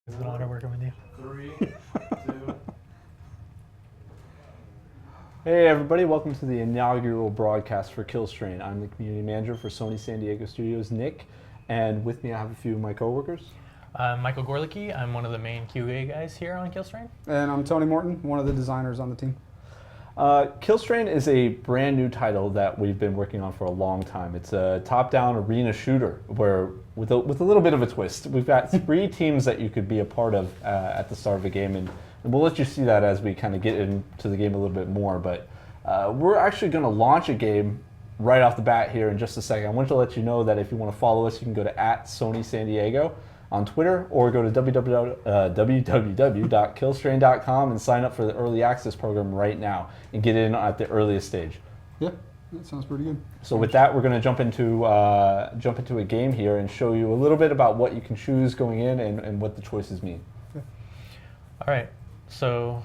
It's been an honor working with you. 3, 2. Hey everybody, welcome to the inaugural broadcast for Killstrain. I'm the community manager for Sony San Diego Studios, Nick, and with me I have a few of my coworkers. I'm Michael Gorlicki. I'm one of the main QA guys here on Killstrain. And I'm Tony Morton, one of the designers on the team. Killstrain is a brand new title that we've been working on for a long time. It's a top-down arena shooter where, with a little bit of a twist, we've got 3 teams that you could be a part of at the start of a game, and we'll let you see that as we kind of get into the game a little bit more. But we're actually going to launch a game right off the bat here in just a second. I want to let you know that if you want to follow us, you can go to @SonySanDiego on Twitter, or go to www.killstrain.com and sign up for the early access program right now and get in at the earliest stage. Yeah, that sounds pretty good. So with that, we're going to jump into a game here and show you a little bit about what you can choose going in and what the choices mean. Yeah. All right, so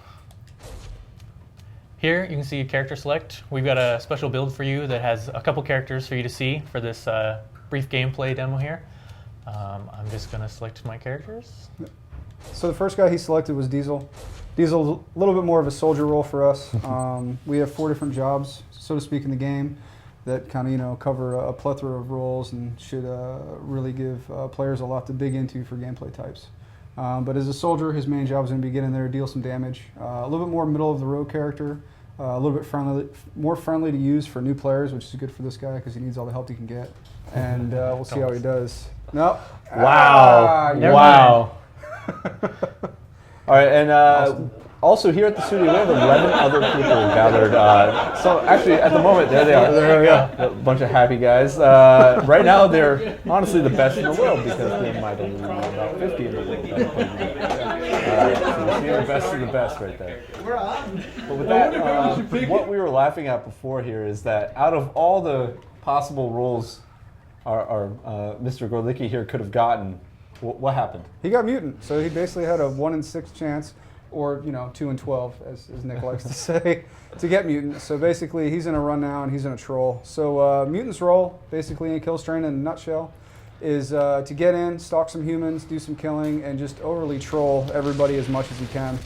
here you can see a character select. We've got a special build for you that has a couple characters for you to see for this brief gameplay demo here. I'm just going to select my characters. So the first guy he selected was Diesel. Diesel's a little bit more of a soldier role for us. We have 4 different jobs, so to speak, in the game that kind of cover a plethora of roles and should really give players a lot to dig into for gameplay types. But as a soldier, his main job is going to be get in there, deal some damage. A little bit more middle of the road character, a little bit more friendly to use for new players, which is good for this guy because he needs all the help he can get. And we'll see how he does. No. Wow. Wow. All right, and also here at the studio, we have 11 other people gathered. So actually, at the moment, there they are. There we go. A bunch of happy guys. Right now, they're honestly the best in the world because there might only be about 50 in the world. So you see the best of the best right there. We're on. But with that, what we were laughing at before here is that out of all the possible roles our Mr. Gorlicki here could have gotten, what happened? He got mutant, so he basically had a 1 in 6 chance, or 2 in 12, as Nick likes to say, to get mutant. So basically, he's in a run now, and he's in a troll. So mutant's role, basically in Killstrain in a nutshell, is to get in, stalk some humans, do some killing, and just overly troll everybody as much as he can.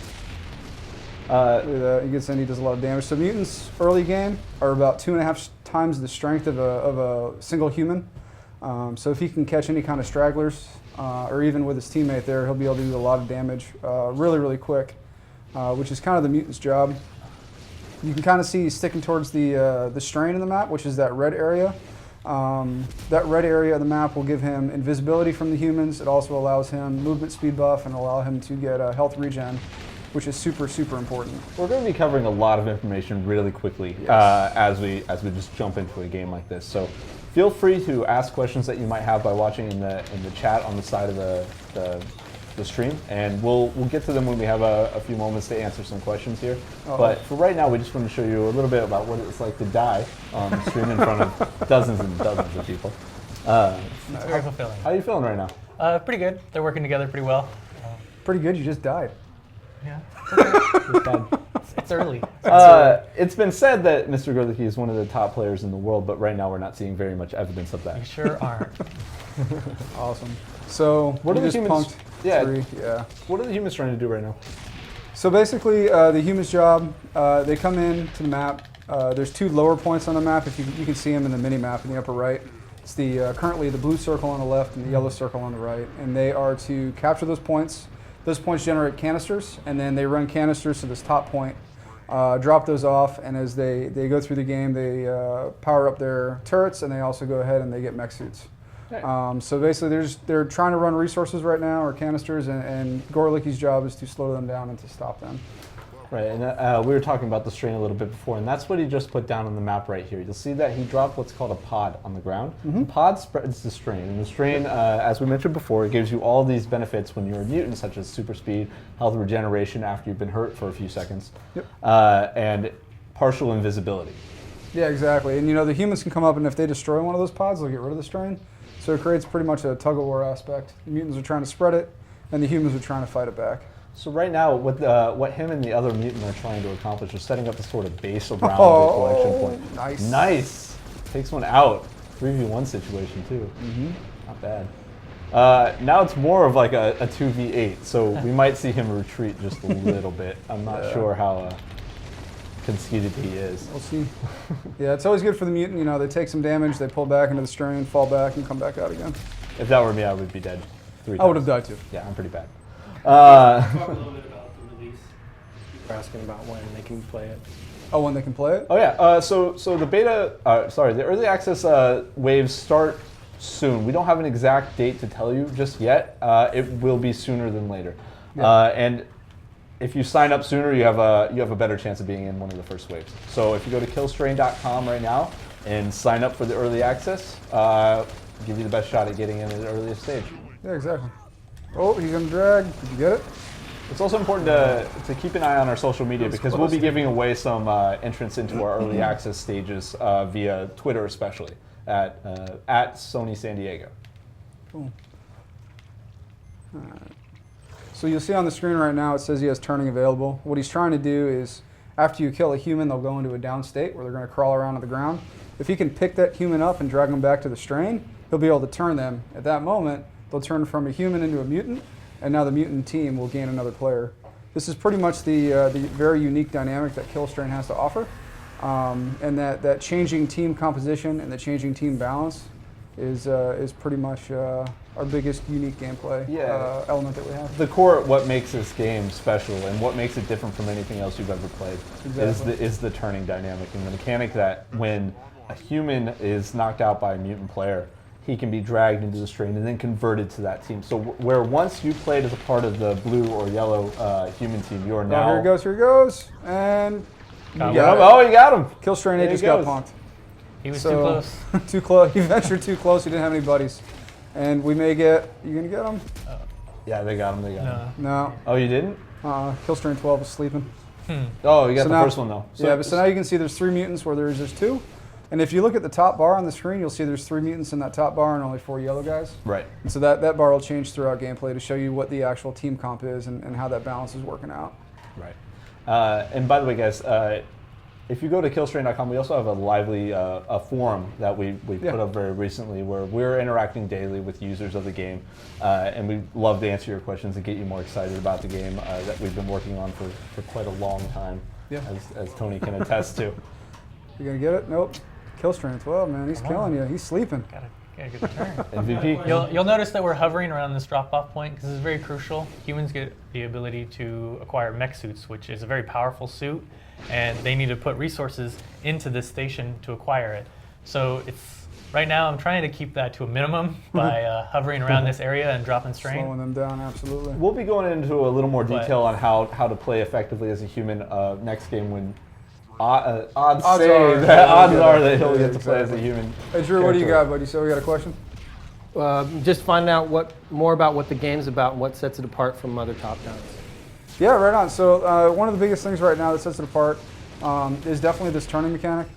He gets in, he does a lot of damage. So mutants early game are about 2.5 times the strength of a single human. So if he can catch any kind of stragglers, or even with his teammate there, he'll be able to do a lot of damage really, really quick, which is kind of the mutant's job. You can kind of see he's sticking towards the strain in the map, which is that red area. That red area of the map will give him invisibility from the humans. It also allows him movement speed buff and allow him to get a health regen, which is super, super important. We're going to be covering a lot of information really quickly as we just jump into a game like this. So feel free to ask questions that you might have by watching in the chat on the side of the stream, and we'll get to them when we have a few moments to answer some questions here. But for right now, we just want to show you a little bit about what it's like to die on the stream in front of dozens and dozens of people. It's very fulfilling. How are you feeling right now? Pretty good. They're working together pretty well. Pretty good, you just died. Yeah. Just died. It's early. It's been said that Mr. Gorlicki is one of the top players in the world, but right now we're not seeing very much evidence of that. You sure aren't. Awesome. So What are the just humans? punked Yeah. 3. Yeah. What are the humans trying to do right now? So basically, the human's job, they come in to the map. There's 2 lower points on the map. If you can see them in the mini map in the upper right. It's currently the blue circle on the left and the yellow circle on the right, and they are to capture those points. Those points generate canisters, and then they run canisters to this top point, drop those off, and as they go through the game, they power up their turrets, and they also go ahead and they get mech suits. So basically, they're trying to run resources right now, or canisters, and Gorlicki's job is to slow them down and to stop them. Right, and we were talking about the strain a little bit before, and that's what he just put down on the map right here. You'll see that he dropped what's called a pod on the ground. The pod spreads the strain, and the strain, as we mentioned before, it gives you all these benefits when you're a mutant, such as super speed, health regeneration after you've been hurt for a few seconds, and partial invisibility. Yeah, exactly. And the humans can come up, and if they destroy one of those pods, they'll get rid of the strain. So it creates pretty much a tug-of-war aspect. The mutants are trying to spread it, and the humans are trying to fight it back. So right now, what him and the other mutant are trying to accomplish is setting up a sort of base around the collection point. Nice. Nice. Takes one out. 3v1 situation too. Not bad. Now it's more of like a 2v8, so we might see him retreat just a little bit. I'm not sure how conceited he is. We'll see. Yeah, it's always good for the mutant. You know, they take some damage, they pull back into the strain, fall back, and come back out again. If that were me, I would be dead 3 times. I would have died too. Yeah, I'm pretty bad. Talk a little bit about the release. People are asking about when they can play it. Oh, when they can play it? Oh yeah. So the beta, the early access waves start soon. We don't have an exact date to tell you just yet. It will be sooner than later. Yeah. And if you sign up sooner, you have a better chance of being in one of the first waves. So if you go to killstrain.com right now and sign up for the early access, give you the best shot at getting in at the earliest stage. Yeah, exactly. Oh, he's gonna drag. Did you get it? It's also important to keep an eye on our social media because we'll be giving away some entrance into our early access stages via Twitter, especially at Sony San Diego. Cool. All right. So you'll see on the screen right now it says he has turning available. What he's trying to do is, after you kill a human, they'll go into a down state where they're going to crawl around on the ground. If he can pick that human up and drag them back to the strain, he'll be able to turn them. At that moment, they'll turn from a human into a mutant, and now the mutant team will gain another player. This is pretty much the very unique dynamic that Killstrain has to offer, and that changing team composition and the changing team balance is pretty much our biggest unique gameplay element that we have. The core, what makes this game special and what makes it different from anything else you've ever played is the turning dynamic and the mechanic that when a human is knocked out by a mutant player, he can be dragged into the strain and then converted to that team. So where once you played as a part of the blue or yellow human team, you are now... here he goes, and... You got him! Killstrain 8 just got punked. He was too close. Too close. He ventured too close. He didn't have any buddies. And we may get... You gonna get him? Yeah, they got him. No. Oh, you didn't? Killstrain 12 is sleeping. Oh, you got the first one though. So now you can see there's 3 mutants where there's just 2. And if you look at the top bar on the screen, you'll see there's 3 mutants in that top bar and only 4 yellow guys. Right. And so that bar will change throughout gameplay to show you what the actual team comp is and how that balance is working out. Right. And by the way, guys, if you go to killstrain.com, we also have a lively a forum that we put up very recently where we're interacting daily with users of the game. And we love to answer your questions and get you more excited about the game that we've been working on for quite a long time, as Tony can attest to. You gonna get it? Nope. Killstrain 12, man, he's killing you. He's sleeping. Gotta get the turn. MVP. You'll notice that we're hovering around this drop-off point because this is very crucial. Humans get the ability to acquire mech suits, which is a very powerful suit, and they need to put resources into this station to acquire it. So right now I'm trying to keep that to a minimum by hovering around this area and dropping strain. Slowing them down, absolutely. We'll be going into a little more detail on how to play effectively as a human next game when odds are that he'll get to play as a human. Hey Drew, what do you got, buddy? So we got a question? Just finding out more about what the game's about and what sets it apart from other top-downs. Yeah, right on. So one of the biggest things right now that sets it apart is definitely this turning mechanic.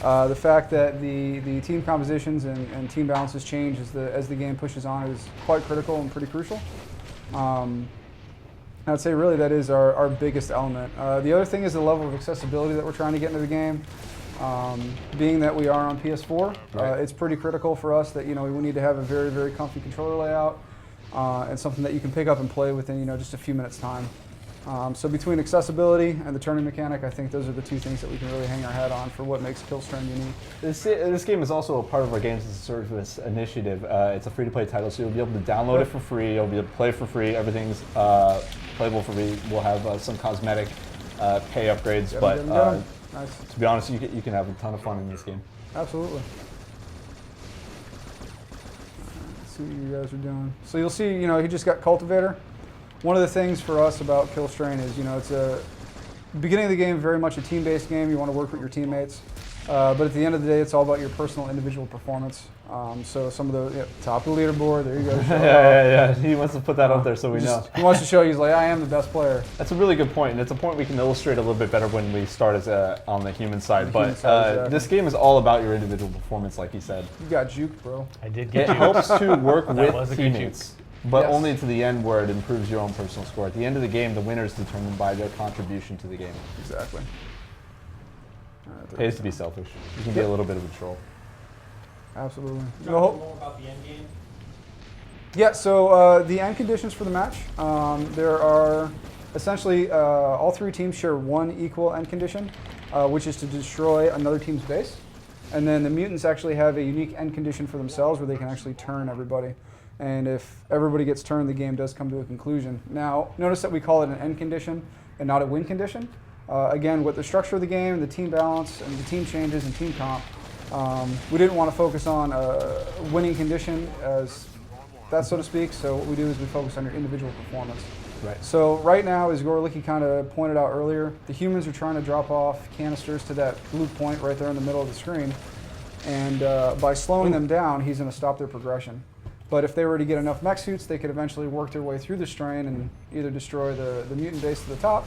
The fact that the team compositions and team balances change as the game pushes on is quite critical and pretty crucial. I'd say really that is our biggest element. The other thing is the level of accessibility that we're trying to get into the game. Being that we are on PS4, it's pretty critical for us that we need to have a very, very comfy controller layout and something that you can pick up and play within just a few minutes time. So between accessibility and the turning mechanic, I think those are the 2 things that we can really hang our hat on for what makes Killstrain unique. This game is also a part of our Games as a Service initiative. It's a free-to-play title, so you'll be able to download it for free. You'll be able to play for free. Everything's playable for free. We'll have some cosmetic pay upgrades, but nice. To be honest, you can have a ton of fun in this game. Absolutely. Let's see what you guys are doing. So you'll see, he just got Cultivator. One of the things for us about Killstrain is, it's a beginning of the game, very much a team-based game. You want to work with your teammates. But at the end of the day, it's all about your personal individual performance. So some of the top of the leaderboard, there you go. yeah. He wants to put that up there so we know. He wants to show you, he's like, I am the best player. That's a really good point, and it's a point we can illustrate a little bit better when we start as on the human side. Exactly. This game is all about your individual performance, like he said. You got juked, bro. I did get juked. It helps to work with a teammates. But only to the end where it improves your own personal score. At the end of the game, the winner is determined by their contribution to the game. Exactly. It pays to be selfish. You can be a little bit of a troll. Absolutely. Talk more about the end game. Yeah, so the end conditions for the match, there are essentially all three teams share one equal end condition, which is to destroy another team's base. And then the mutants actually have a unique end condition for themselves where they can actually turn everybody. And if everybody gets turned, the game does come to a conclusion. Now, notice that we call it an end condition and not a win condition. Again, with the structure of the game, the team balance, and the team changes and team comp, we didn't want to focus on a winning condition as that, so to speak. So what we do is we focus on your individual performance. Right. So right now, as Gorlicky kind of pointed out earlier, the humans are trying to drop off canisters to that blue point right there in the middle of the screen. And by slowing them down, he's going to stop their progression. But if they were to get enough mech suits, they could eventually work their way through the strain and either destroy the mutant base at the top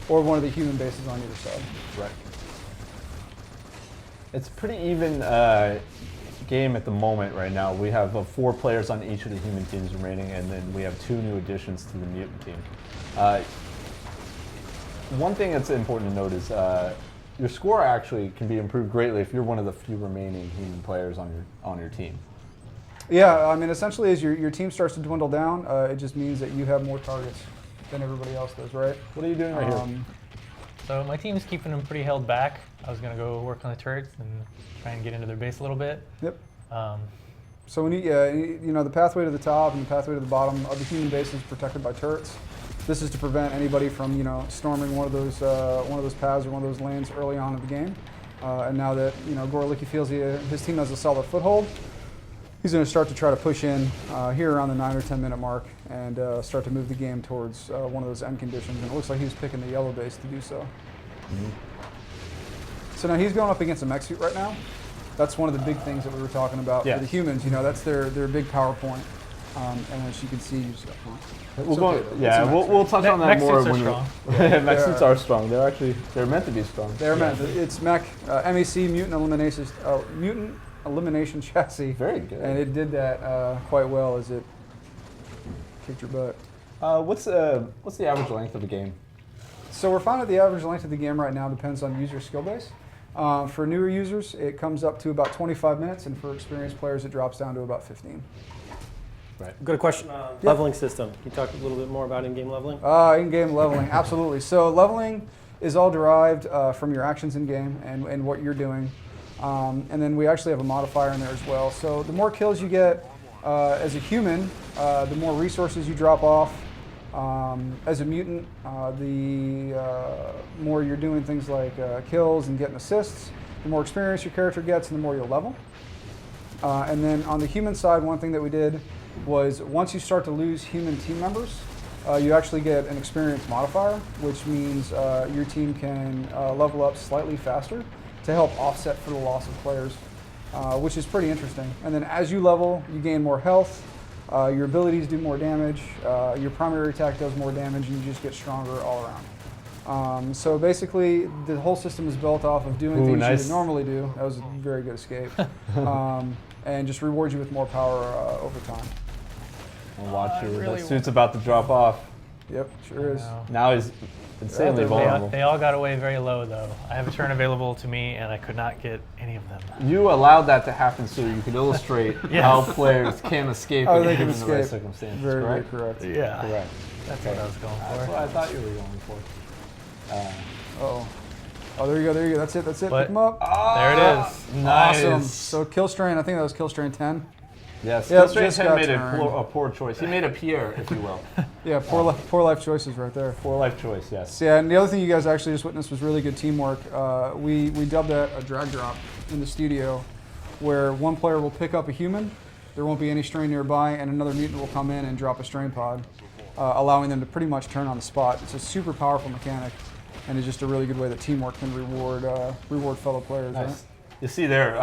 or one of the human bases on either side. Right. It's a pretty even game at the moment right now. We have 4 players on each of the human teams remaining, and then we have 2 new additions to the mutant team. One thing that's important to note is your score actually can be improved greatly if you're one of the few remaining human players on your team. Yeah, I mean, essentially, as your team starts to dwindle down, it just means that you have more targets than everybody else does, right? What are you doing right here? So my team's keeping them pretty held back. I was going to go work on the turrets and try and get into their base a little bit. Yep. Um, So when you know, the pathway to the top and the pathway to the bottom of the human base is protected by turrets. This is to prevent anybody from, you know, storming one of those paths or one of those lanes early on in the game. And now that, you know, Gorlicky feels his team has a solid foothold, he's going to start to try to push in here around the 9 or 10 minute mark and start to move the game towards one of those end conditions. And it looks like he's picking the yellow base to do so. Mm-hmm. So now he's going up against a mech suit right now. That's one of the big things that we were talking about for the humans. You know, that's their big power point. And as you can see, we'll touch on that mech more suits are when strong. mech suits are strong. They're meant to be strong. They're meant. It's mech MEC mutant elimination chassis. Very good. And it did that quite well as it kicked your butt. What's the average length of the game? So we're finding that the average length of the game right now depends on user skill base. For newer users, it comes up to about 25 minutes, and for experienced players, it drops down to about 15. Right. Good question. Leveling system. Can you talk a little bit more about in-game leveling? In-game leveling, absolutely. So leveling is all derived from your actions in-game and what you're doing. And then we actually have a modifier in there as well. So the more kills you get as a human, the more resources you drop off. As a mutant, the more you're doing things like kills and getting assists, the more experience your character gets and the more you'll level. And then on the human side, one thing that we did was once you start to lose human team members, you actually get an experience modifier, which means your team can level up slightly faster to help offset for the loss of players, which is pretty interesting. And then as you level, you gain more health. Your abilities do more damage, your primary attack does more damage, and you just get stronger all around. So basically, the whole system is built off of doing things you would normally do. That was a very good escape. And just rewards you with more power over time. I'll watch you. That suit's about to drop off. Yep, sure is. Now he's insanely vulnerable. They all got away very low, though. I have a turn available to me, and I could not get any of them. You allowed that to happen so you could illustrate how players can escape in the right circumstances, very, correct? Very correct. Yeah. Correct. That's what I was going for. That's what I thought you were going for. Oh, there you go, there you go. That's it, that's it. But Pick them up. There it is. Nice. Awesome. So kill strain, I think that was kill strain 10. Yes, Yep, Strain just 10 got made turned. a poor choice. He made a Pierre, if you will. Yeah, poor life choices right there. Poor life choice, yes. So, yeah, and the other thing you guys actually just witnessed was really good teamwork. We dubbed that a drag drop in the studio, where one player will pick up a human, there won't be any strain nearby, and another mutant will come in and drop a strain pod, allowing them to pretty much turn on the spot. It's a super powerful mechanic, and it's just a really good way that teamwork can reward fellow players. Nice. Right? You see there,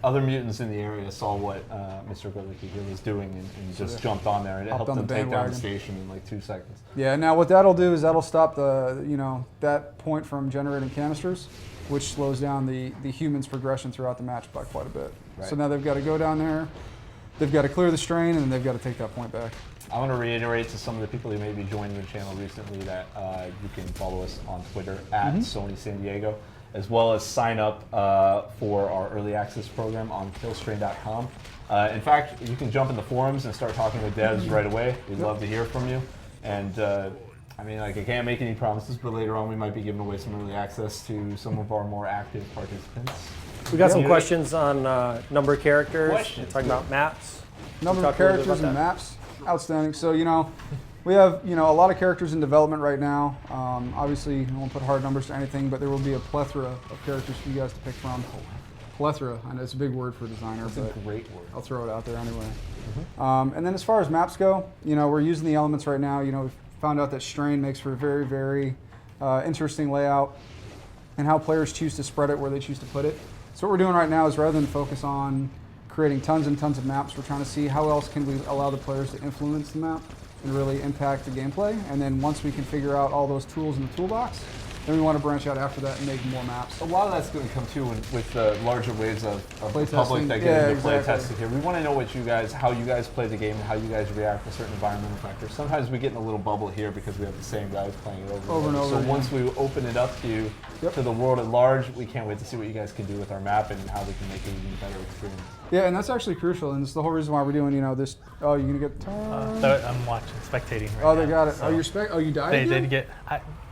other mutants in the area saw what Mr. Gorlicky here was doing and just jumped on there, and it helped them take down the station in like 2 seconds. Yeah, now what that'll do is that'll stop that point from generating canisters, which slows down the humans' progression throughout the match by quite a bit. Right. So now they've got to go down there, they've got to clear the strain, and then they've got to take that point back. I want to reiterate to some of the people who may be joining the channel recently that you can follow us on Twitter at Sony San Diego. as well as sign up for our early access program on killstrain.com. In fact, you can jump in the forums and start talking with devs right away. We'd love to hear from you. And I mean, like, I can't make any promises, but later on we might be giving away some early access to some of our more active participants. We got some questions on number of characters. Questions. We're talking about maps. Number Talk of a little bit characters about and that. maps, outstanding. So, we have, a lot of characters in development right now. Obviously, I won't put hard numbers to anything, but there will be a plethora of characters for you guys to pick from. Plethora, I know it's a big word for a designer, That's a but great word. I'll throw it out there anyway. And then as far as maps go, we're using the elements right now. We've found out that Strain makes for a very, very interesting layout and how players choose to spread it, where they choose to put it. So what we're doing right now is, rather than focus on creating tons and tons of maps, we're trying to see how else can we allow the players to influence the map and really impact the gameplay. And then once we can figure out all those tools in the toolbox, then we want to branch out after that and make more maps. A lot of that's going to come too with the larger waves of Play the public testing. that Yeah, get into play exactly. testing here. We want to know how you guys play the game, and how you guys react to certain environmental factors. Sometimes we get in a little bubble here because we have the same guys playing it over and over, So yeah. once we open it up to you, to the world at large, we can't wait to see what you guys can do with our map and how we can make it an even better experience. Yeah, and that's actually crucial, and it's the whole reason why we're doing, this. Oh, you're gonna get the turn. So I'm watching, spectating right Oh, they now, got it. so Oh, you died They again? did get.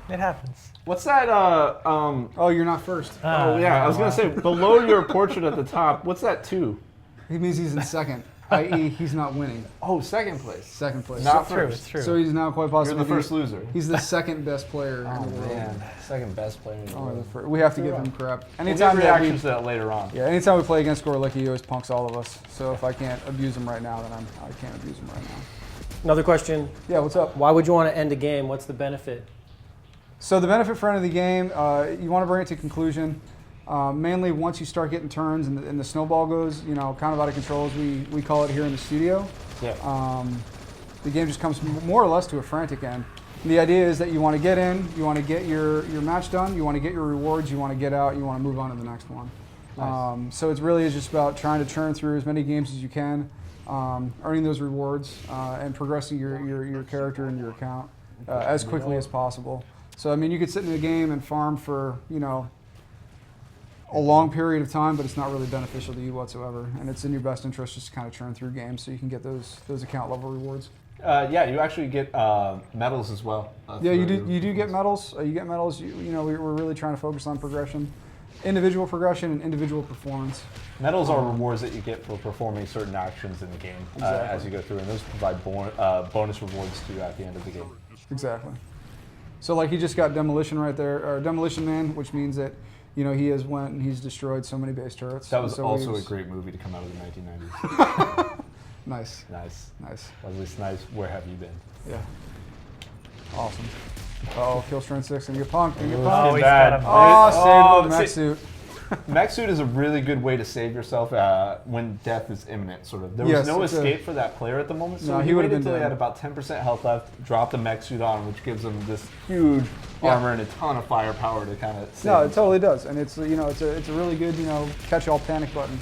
It happens. What's that? Oh, you're not first. Oh yeah, I was gonna say below your portrait at the top. What's that 2? He means he's in second, i.e., he's not winning. Oh, second place. Second place. Not True, first. it's true. So he's now quite You're possibly the first loser. He's the second best player Oh in the world. man, second best player in the Oh, world. we have to give him crap. We'll Anytime get that reactions to that later on. anytime we play against Gorlicky, he always punks all of us. So if I can't abuse him right now, then I can't abuse him right now. Another question. Yeah, what's up? Why would you want to end a game? What's the benefit? So the benefit for end of the game, you want to bring it to conclusion. Mainly once you start getting turns and the snowball goes, kind of out of control, as we call it here in the studio. Yeah. The game just comes more or less to a frantic end. And the idea is that you want to get in, you want to get your match done, you want to get your rewards, you want to get out, you want to move on to the next one. Nice. So it really is just about trying to churn through as many games as you can, earning those rewards, and progressing your character and your account as quickly as possible. So I mean, you could sit in a game and farm for a long period of time, but it's not really beneficial to you whatsoever. And it's in your best interest just to kind of churn through games so you can get those account level rewards. Yeah, you actually get medals as well. Yeah, you do get medals. You get medals. We're really trying to focus on progression, individual progression, and individual performance. Medals are rewards that you get for performing certain actions in the game as you go through, and those provide bonus rewards to you at the end of the game. Exactly. So like he just got demolition right there, or demolition man, which means that he has went and he's destroyed so many base turrets. That was So also a he's- great movie to come out of the 1990s. Nice. Nice. Nice. Wesley Snipes, where have you been? Yeah. Awesome. Oh, kill strength 6 and get punked. And get Oh, punked. he's bad. got him. Oh, saved see- mech suit. Mech suit is a really good way to save yourself when death is imminent, sort of. There was Yes, no it's escape for that player at the moment, so No, he he would've waited been until he dead. had about 10% health left, dropped the mech suit on, which gives him this huge Yeah. armor and a ton of firepower to kind of save No, it himself. totally does, and it's it's a really good catch-all panic button.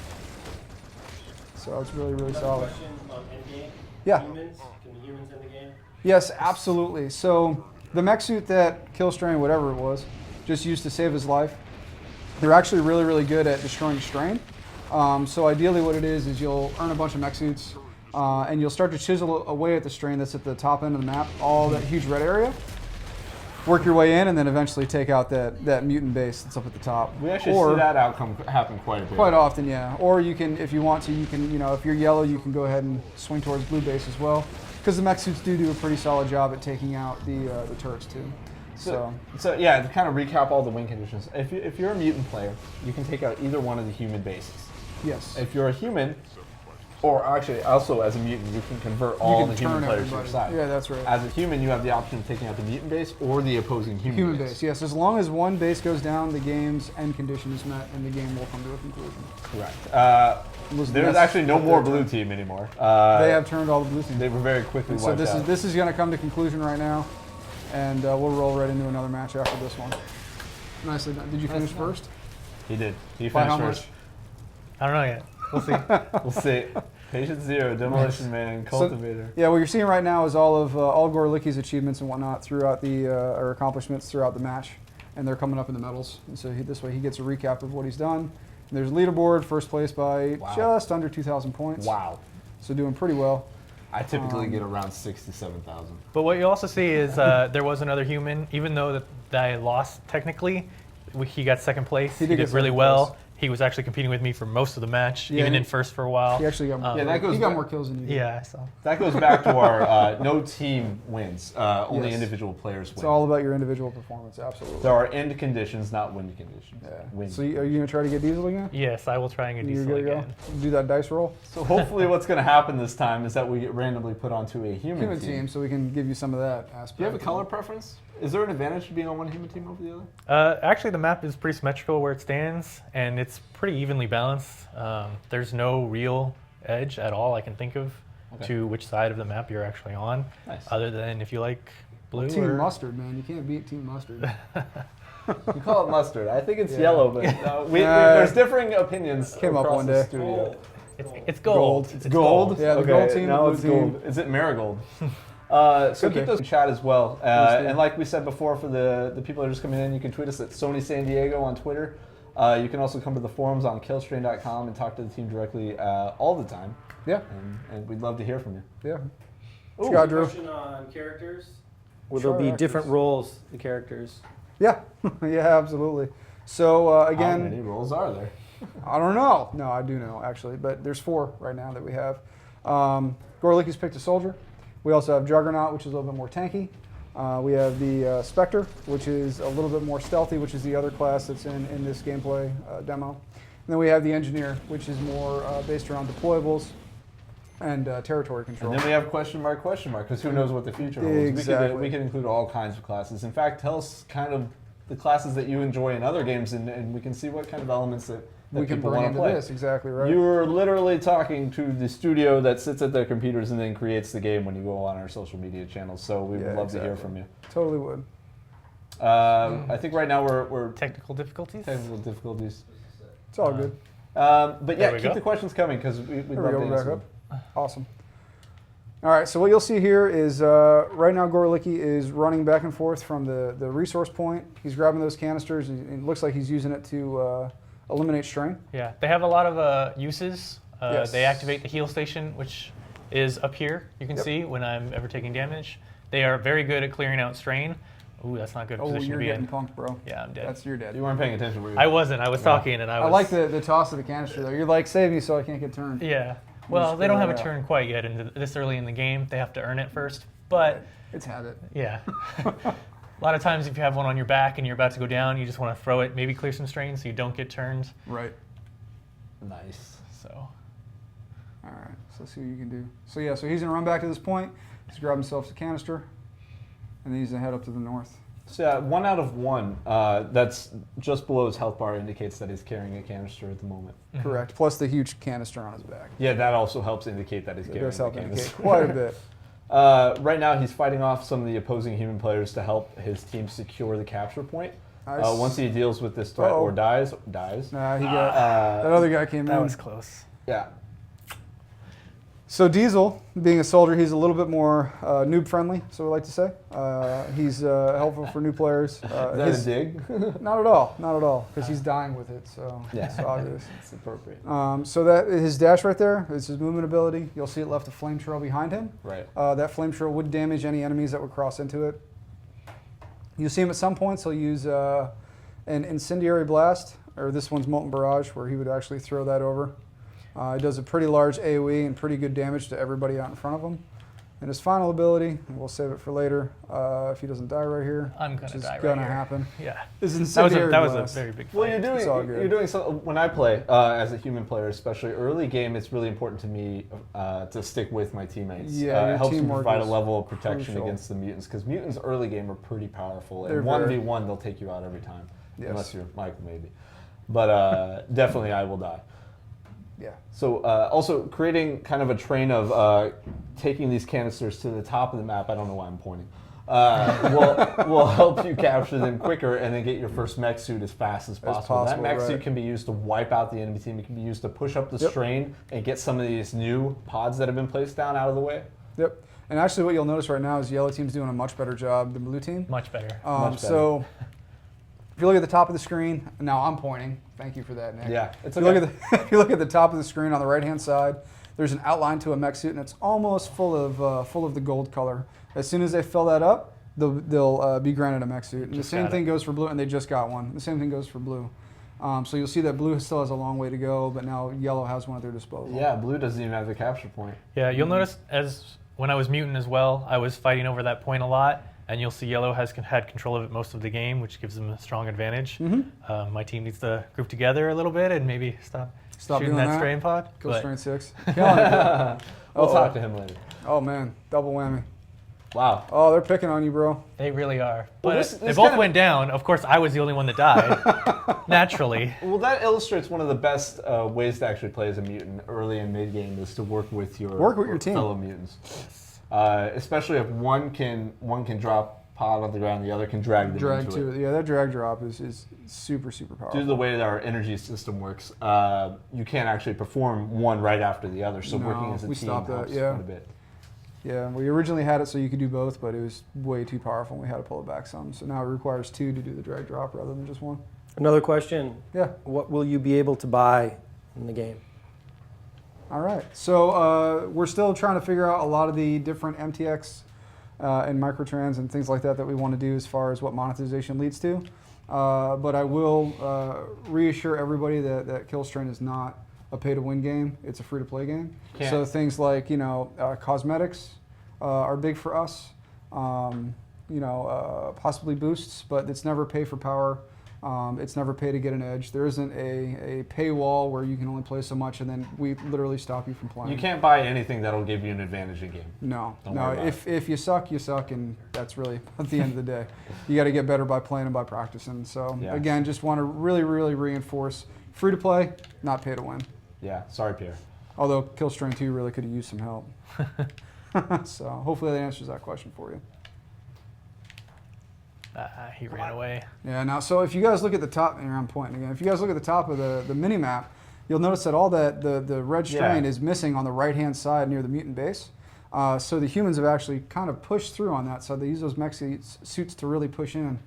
So it's really solid. Question on endgame. Yeah. Humans? Can humans end the game? Yes, absolutely. So the mech suit that Killstrain, whatever it was, just used to save his life, they're actually really good at destroying Strain. So ideally what it is you'll earn a bunch of mech suits, and you'll start to chisel away at the Strain that's at the top end of the map, all that huge red area. Work your way in, and then eventually take out that mutant base that's up at the top. We actually Or- see that outcome happen quite a bit. Quite often, yeah. Or you can, if you want to, you can, if you're yellow, you can go ahead and swing towards blue base as well, because the mech suits do a pretty solid job at taking out the turrets too. So So yeah, to kind of recap all the win conditions. If you're a mutant player, you can take out either one of the human bases. yes, If you're a human, or actually also as a mutant, you can convert all can the human turn players to your everybody. side. Yeah, that's right. As a human, you have the option of taking out the mutant base or the opposing human base. Yes, as long as one base goes down, the game's end condition is met, and the game will come to a conclusion. Correct. Was- There's that's actually no what more they're blue turned. team anymore. They have turned all the blue teams. They were very quickly And so wiped out. this is going to come to conclusion right now, and we'll roll right into another match after this one. Nicely done. Did you finish first? He did. He By finished how first. much? I don't know yet. We'll see. We'll see. Patient Zero, Demolition Man, Cultivator. Yeah, what you're seeing right now is all Gorlicky's achievements and whatnot throughout or accomplishments throughout the match. and they're coming up in the medals. And so this way he gets a recap of what he's done. And there's a leaderboard, first place by just under 2,000 points. Wow. So doing pretty well. I typically get around 67,000. But what you also see is there was another human, even though that I lost technically, he got second place. He did did get really second well. place. He was actually competing with me for most of the match, Yeah, even he- in first for a while. He actually got more. Yeah, that goes he got back- more kills than you did. Yeah, I saw. That goes back to our no team wins, only Yes. individual players win. It's all about your individual performance, absolutely. There are end conditions, not win conditions. Yeah. Win. So are you going to try to get Diesel again? Yes, I will try and get You're diesel good to go? again. Do that dice roll? So hopefully what's going to happen this time is that we get randomly put onto a human Team, so we can give you some of that aspect. Do you have a color preference? Is there an advantage to being on one human team over the other? Actually, the map is pretty symmetrical where it stands, and it's pretty evenly balanced. There's no real edge at all I can think of to which side of the map you're actually on, Nice. other than if you like blue Team or Mustard, man. You can't beat Team Mustard. We call it mustard. I think it's Yeah. yellow, but there's differing opinions. Came up across one the day. studio. It's gold. Gold. It's Gold? Yeah, the Okay, gold team, now the it's blue gold. team. Is it marigold? So Could keep be. those in chat as well. Please do. And like we said before, for the people that are just coming in, you can tweet us at Sony San Diego on Twitter. You can also come to the forums on killstrain.com and talk to the team directly all the time. Yeah, And we'd love to hear from you. yeah. Ooh. Scott Drew. Question on characters. Will Sure, there be actors. different roles, the characters? Yeah, yeah, absolutely. So How many again, roles are there? I don't know. No, I do know actually, but there's 4 right now that we have. Gorlicki's picked a soldier. We also have Juggernaut, which is a little bit more tanky. We have the Spectre, which is a little bit more stealthy, which is the other class that's in this gameplay demo. And then we have the Engineer, which is more based around deployables and territory control. And then we have question mark, because who knows what the future holds. Exactly. We can include all kinds of classes. In fact, tell us kind of the classes that you enjoy in other games, and we can see what kind of elements that we can people bring want to into play. this, exactly right. You're literally talking to the studio that sits at their computers and then creates the game when you go on our social media channels. So we would Yeah, love to hear exactly. from you. Totally would. I think right now we're technical difficulties. technical difficulties. It's all good. But There yeah, we keep go. the questions coming because we'd There love we go. to We're back answer up. them. Awesome. All right, so what you'll see here is right now Gorlicki is running back and forth from the resource point. He's grabbing those canisters, and it looks like he's using it to eliminate strain. Yeah, they have a lot of uses. Yes. They activate the heal station, which is up here. You can Yep. see when I'm ever taking damage. They are very good at clearing out strain. Ooh, that's not a good Oh, position you're to be getting in. punked, bro. Yeah, I'm dead. You're dead. You weren't paying attention, were you? I wasn't. I was talking, and I I was. like the toss of the canister though. You're like, save me so I can't get turned. Yeah. Well, Just they don't go have a out. turn quite yet this early in the game. They have to earn it first. But It's habit. yeah, a lot of times if you have one on your back and you're about to go down, you just want to throw it, maybe clear some strain so you don't get turned. Right. Nice. So All right. So let's see what you can do. So yeah, so he's gonna run back to this point. He's grab himself a canister, and then he's gonna head up to the north. So yeah, 1 out of 1. That's just below his health bar indicates that he's carrying a canister at the moment. Correct. Plus the huge canister on his back. Yeah, that also helps indicate that he's It carrying does the help indicate canister. quite a bit. Right now, he's fighting off some of the opposing human players to help his team secure the capture point. Nice. Once he deals with this threat Uh-oh. or dies. Nah, he got that other guy came that in. was close. Yeah. So Diesel, being a soldier, he's a little bit more noob friendly, so we like to say. He's helpful for new players. Is that a dig? Not at all, not at all, because he's dying with it, so Yeah. it's obvious. It's appropriate. So that his dash right there is his movement ability. You'll see it left a flame trail behind him. Right. That flame trail would damage any enemies that would cross into it. You'll see him at some points. He'll use an incendiary blast, or this one's molten barrage, where he would actually throw that over. He does a pretty large AoE and pretty good damage to everybody out in front of him. And his final ability, and we'll save it for later, if he doesn't die right here, I'm gonna which is die right gonna here. happen, Yeah. is That was incendiary that was blast. a very big fight. Well, It's all good. you're doing so. When I play as a human player, especially early game, it's really important to me to stick with my teammates. Yeah, your it helps me teamwork provide a is level of protection crucial. against the mutants because mutants early game are pretty powerful. They're And very- 1v1, they'll take you out every time, Yes. unless you're Michael, maybe. But definitely, I will die. Yeah. So also creating kind of a train of taking these canisters to the top of the map. I don't know why I'm pointing. Will help you capture them quicker and then get your first mech suit as fast as possible. That possible, mech right. suit can be used to wipe out the enemy team. It can be used to push up the Yep. strain and get some of these new pods that have been placed down out of the way. Yep. And actually, what you'll notice right now is yellow team's doing a much better job than blue team. Much better. Much better. So If you look at the top of the screen, now I'm pointing. Thank you for that, Nick. Yeah, it's If you okay. look at the, if you look at the top of the screen on the right-hand side, there's an outline to a mech suit, and it's almost full of the gold color. As soon as they fill that up, they'll be granted a mech suit. And the Just same got thing it. goes for blue, and they just got one. The same thing goes for blue. So you'll see that blue still has a long way to go, but now yellow has one at their disposal. Yeah, blue doesn't even have the capture point. Yeah, you'll notice when I was mutant as well, I was fighting over that point a lot, and you'll see yellow has had control of it most of the game, which gives them a strong advantage. My team needs to group together a little bit and maybe stop shooting doing that that. strain pod. Kill but- strain 6. Killing it. We'll Uh-oh. talk to him later. Oh man, double whammy. Wow. Oh, they're picking on you, bro. They really are. Well, But this they both kinda- went down. Of course, I was the only one that died, naturally. Well, that illustrates one of the best ways to actually play as a mutant early and mid game is to work with your team. fellow mutants. Especially if one can drop pod on the ground, the other can drag them Drag into too. it. Yeah, that drag drop is super powerful. Due to the way that our energy system works, you can't actually perform one right after the other. So No, working as a we team stopped that, helps yeah. quite a bit. Yeah, we originally had it so you could do both, but it was way too powerful and we had to pull it back some. So now it requires 2 to do the drag drop rather than just 1. Another question. Yeah. What will you be able to buy in the game? All right. So we're still trying to figure out a lot of the different MTX and microtrans and things like that we want to do as far as what monetization leads to. But I will reassure everybody that Killstrain is not a pay-to-win game. It's a free-to-play game. Can't- So things like cosmetics are big for us. Possibly boosts, but it's never pay for power. It's never pay to get an edge. There isn't a paywall where you can only play so much and then we literally stop you from playing. You can't buy anything that'll give you an advantage in game. No, Don't no. worry about If you suck, you suck, and that's really at the end of the day. You got to get better by playing and by practicing. So Yeah. again, just want to really reinforce free to play, not pay to win. Yeah, sorry, Pierre. Although Killstrain 2 really could have used some help. So hopefully that answers that question for you. He ran away. Yeah. Now, so if you guys look at the top, and I'm pointing again. If you guys look at the top of the mini map, you'll notice that all that the red strain Yeah. is missing on the right hand side near the mutant base. So the humans have actually kind of pushed through on that side. They use those mech suits to really push in,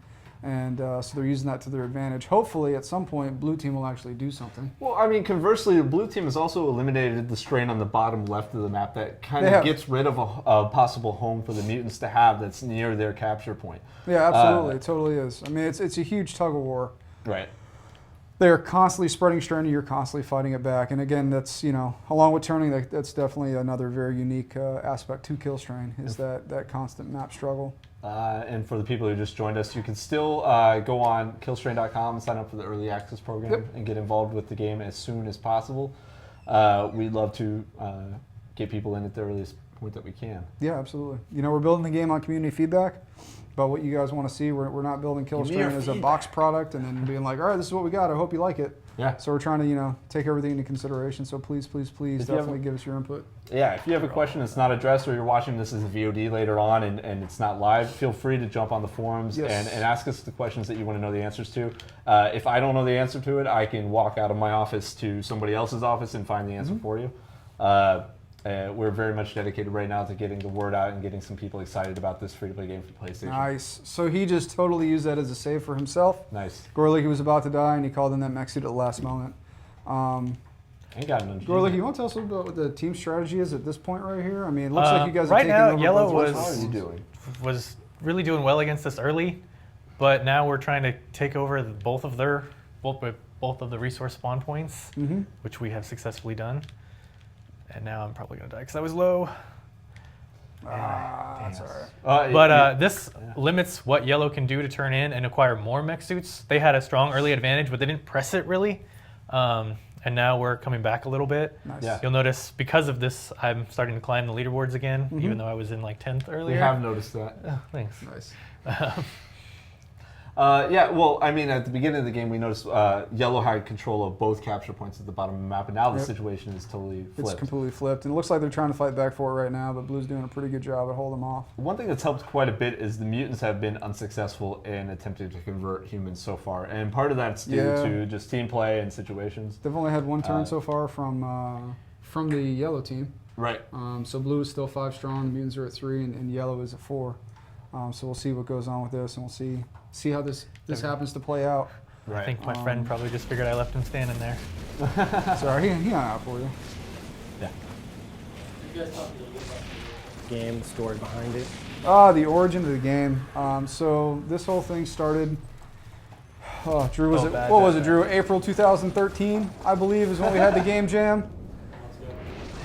and so they're using that to their advantage. Hopefully, at some point, blue team will actually do something. Well, I mean, conversely, the blue team has also eliminated the strain on the bottom left of the map that kind They of have. gets rid of a possible home for the mutants to have that's near their capture point. Yeah, absolutely, it totally is. I mean, it's a huge tug of war. Right. They're constantly spreading strain, and you're constantly fighting it back. And again, that's along with turning, that's definitely another very unique aspect to kill strain is that constant map struggle. And for the people who just joined us, you can still go on killstrain.com and sign up for the early access program Yep. and get involved with the game as soon as possible. We'd love to get people in at the earliest point that we can. Yeah, absolutely. We're building the game on community feedback. But what you guys want to see, we're not building Give me Killstrain your as a box product and then being like, all right, this is what we got. I hope you like it. Yeah. So we're trying to, take everything into consideration. So please If you definitely have- give us your input. Yeah, if you have a question that's not addressed or you're watching this as a VOD later on and it's not live, feel free to jump on the forums Yes. and ask us the questions that you want to know the answers to. If I don't know the answer to it, I can walk out of my office to somebody else's office and find the answer for you. We're very much dedicated right now to getting the word out and getting some people excited about this free-to-play game for PlayStation. Nice. So he just totally used that as a save for himself. Nice. Gorlicky was about to die and he called in that mech suit at the last moment. And got an Gorlicky, you want to tell us a little bit about what the team strategy is at this point right here? I mean, it looks like you guys are right taking now, over yellow both was- How are sides. you doing? Was really doing well against us early, but now we're trying to take over both of the resource spawn points, which we have successfully done. And now I'm probably going to die because I was low. That's all right. But this limits what yellow can do to turn in and acquire more mech suits. They had a strong early advantage, but they didn't press it really. And now we're coming back a little bit. Nice. Yeah. You'll notice because of this, I'm starting to climb the leaderboards again, even though I was in like 10th earlier. we have noticed that. Oh, thanks. Nice. Yeah, well, I mean, at the beginning of the game, we noticed yellow had control of both capture points at the bottom of the map, and now the Yep. situation is totally It's flipped. completely flipped. And it looks like they're trying to fight back for it right now, but Blue's doing a pretty good job at holding them off. One thing that's helped quite a bit is the mutants have been unsuccessful in attempting to convert humans so far, and part of that's due Yeah. to just team play and situations. They've only had one turn so far from the yellow team. Right. So blue is still 5 strong, the mutants are at 3, and yellow is at 4. So we'll see what goes on with this, and we'll see how this happens to play out. I think my friend probably just figured I left him standing there. Sorry, he hung out for you. Yeah. You guys talk a little bit about the game, the story behind it. The origin of the game. So this whole thing started. Drew, what was it, Drew? April 2013, I believe, is when we had the game jam.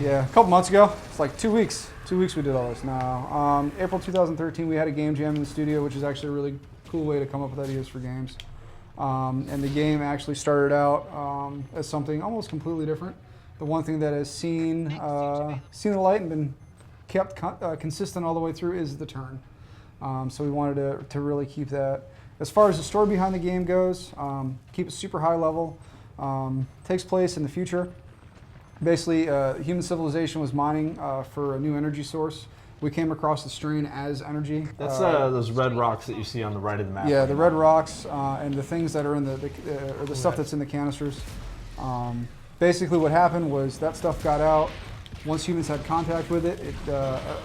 Yeah, a couple months ago. It's like 2 weeks. 2 weeks we did all this. Now, April 2013, we had a game jam in the studio, which is actually a really cool way to come up with ideas for games. And the game actually started out as something almost completely different. The one thing that has seen the light and been kept consistent all the way through is the turn. So we wanted to really keep that. As far as the story behind the game goes, keep it super high level. Takes place in the future. Basically, human civilization was mining for a new energy source. We came across the strain as energy. That's those red rocks that you see on the right of the map. Yeah, right the now. red rocks and the things that are in the stuff that's in the canisters. Basically, what happened was that stuff got out. Once humans had contact with it, it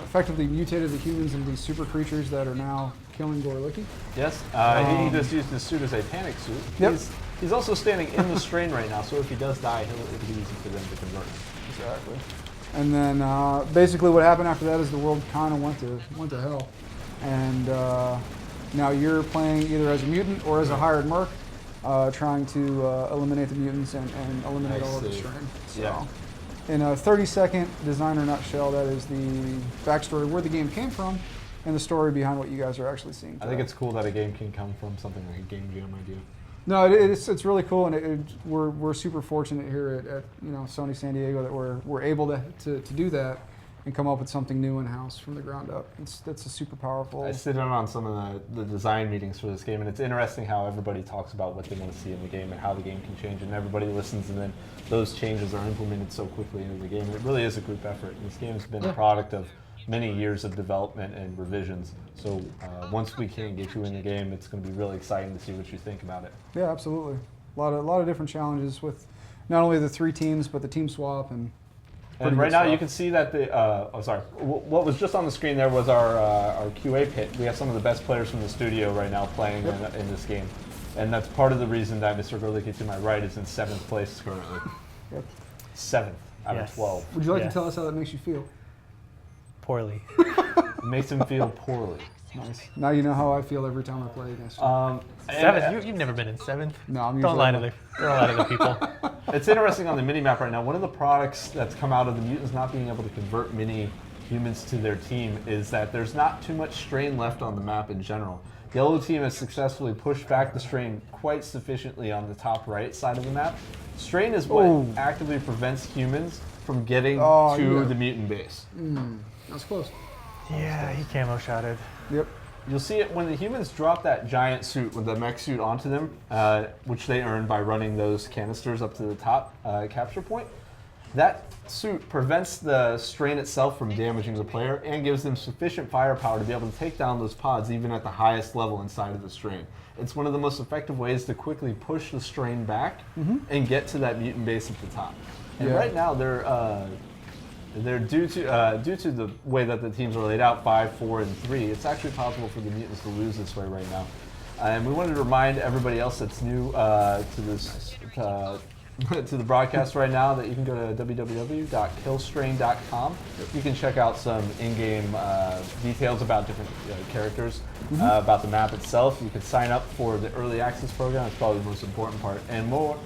effectively mutated the humans into these super creatures that are now killing Gorlicky. Yes, he just used his suit as a panic suit. Yep. He's also standing in the strain right now, so if he does die, it'll be easy for them to convert him. Exactly. And then basically what happened after that is the world kind of went to hell. And now you're playing either as a mutant or as a hired merc, trying to eliminate the mutants and eliminate all of the strain. So, yeah. In a 30-second designer nutshell, that is the backstory where the game came from and the story behind what you guys are actually seeing today. I think it's cool that a game can come from something like a game jam idea. No, it's really cool, and we're super fortunate here at Sony San Diego that we're able to do that and come up with something new in house from the ground up. That's a super powerful. I sit in on some of the design meetings for this game, and it's interesting how everybody talks about what they want to see in the game and how the game can change, and everybody listens, and then those changes are implemented so quickly into the game. It really is a group effort. This game has been a product of many years of development and revisions. So once we can get you in the game, it's going to be really exciting to see what you think about it. Yeah, absolutely. A lot of different challenges with not only the 3 teams but the team swap and. And right now you can see that what was just on the screen there was our QA pit. We have some of the best players from the studio right now playing in this game. And that's part of the reason that Mr. Gorlicky to my right is in 7th place currently. Yep. 7th out of 12. Would you like to tell us how that makes you feel? Poorly. It makes him feel poorly. Nice. Now you know how I feel every time I play against you. Seventh? You've never been in 7th? No, I'm Don't usually lie to the people. It's interesting on the mini-map right now. One of the products that's come out of the mutants not being able to convert mini humans to their team is that there's not too much strain left on the map in general. The yellow team has successfully pushed back the strain quite sufficiently on the top right side of the map. Strain is what actively prevents humans from getting to the mutant base. That's close. Yeah, he camo shotted. Yep. You'll see it when the humans drop that giant suit with the mech suit onto them, which they earn by running those canisters up to the top capture point. That suit prevents the strain itself from damaging the player and gives them sufficient firepower to be able to take down those pods even at the highest level inside of the strain. It's one of the most effective ways to quickly push the strain back and get to that mutant base at the top. And right now they're due to the way that the teams are laid out, 5, 4, and 3. It's actually possible for the mutants to lose this way right now. And we wanted to remind everybody else that's new to this to the broadcast right now that you can go to www.killstrain.com. You can check out some in-game details about different characters, about the map itself. You can sign up for the early access program. It's probably the most important part. And more.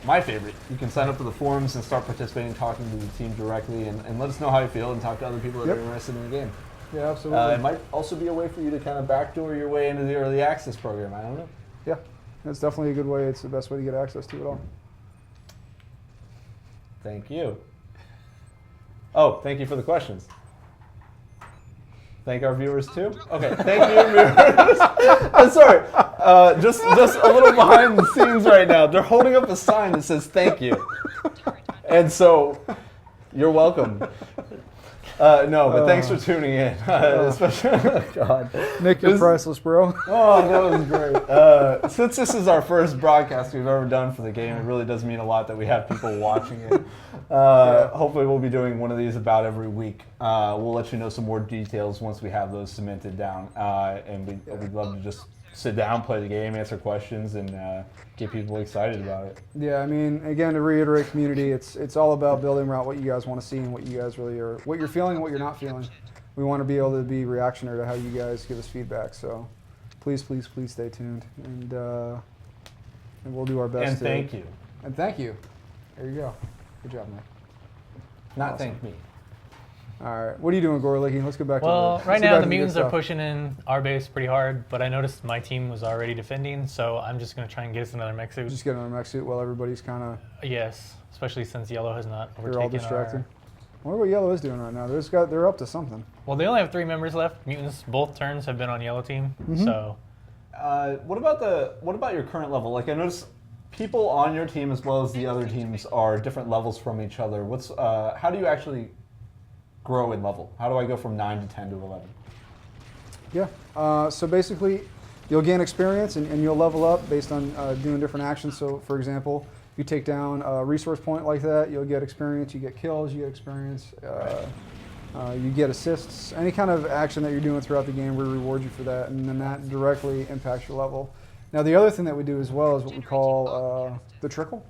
My favorite, you can sign up for the forums and start participating, talking to the team directly, and let us know how you feel and talk to other people that are interested in the game. Yeah, absolutely. It might also be a way for you to kind of backdoor your way into the early access program. I don't know. Yeah, that's definitely a good way. It's the best way to get access to it all. Thank you. Oh, thank you for the questions. Thank our viewers too. Okay, thank you, viewers. I'm sorry. Just a little behind the scenes right now. They're holding up a sign that says "Thank you," and so you're welcome. No, but thanks for tuning in. Especially, God. Nick, you're priceless, bro. Oh, that was great. Since this is our first broadcast we've ever done for the game, it really does mean a lot that we have people watching it. Hopefully we'll be doing one of these about every week. We'll let you know some more details once we have those cemented down. And we'd love to just sit down, play the game, answer questions, and get people excited about it. Yeah, I mean, again, to reiterate, community, it's all about building around what you guys want to see and what you guys really are, what you're feeling and what you're not feeling. We want to be able to be reactionary to how you guys give us feedback. So please, please, please stay tuned, and we'll do our best. And thank you. And thank you. There you go. Good job, Nick. Not Awesome. thank me. All right, what are you doing, Gorlicky? Let's go back to Well, the right let's go now back the to good mutants are stuff. pushing in our base pretty hard, but I noticed my team was already defending, so I'm just going to try and get us another mech suit. Just get another mech suit while everybody's kind of Yes, especially since yellow has not overtaken they're all distracted. our... I wonder what yellow is doing right now. They're up to something. Well, they only have 3 members left. Mutants, both turns have been on yellow team, so... What about your current level? Like, I noticed people on your team as well as the other teams are different levels from each other. How do you actually grow in level? How do I go from 9 to 10 to 11? Yeah. So basically, you'll gain experience and you'll level up based on doing different actions. So, for example, if you take down a resource point like that, you'll get experience. You get kills. You get experience. You get assists. Any kind of action that you're doing throughout the game, we reward you for that, and then that directly impacts your level. Now, the other thing that we do as well is what we call the Trickle.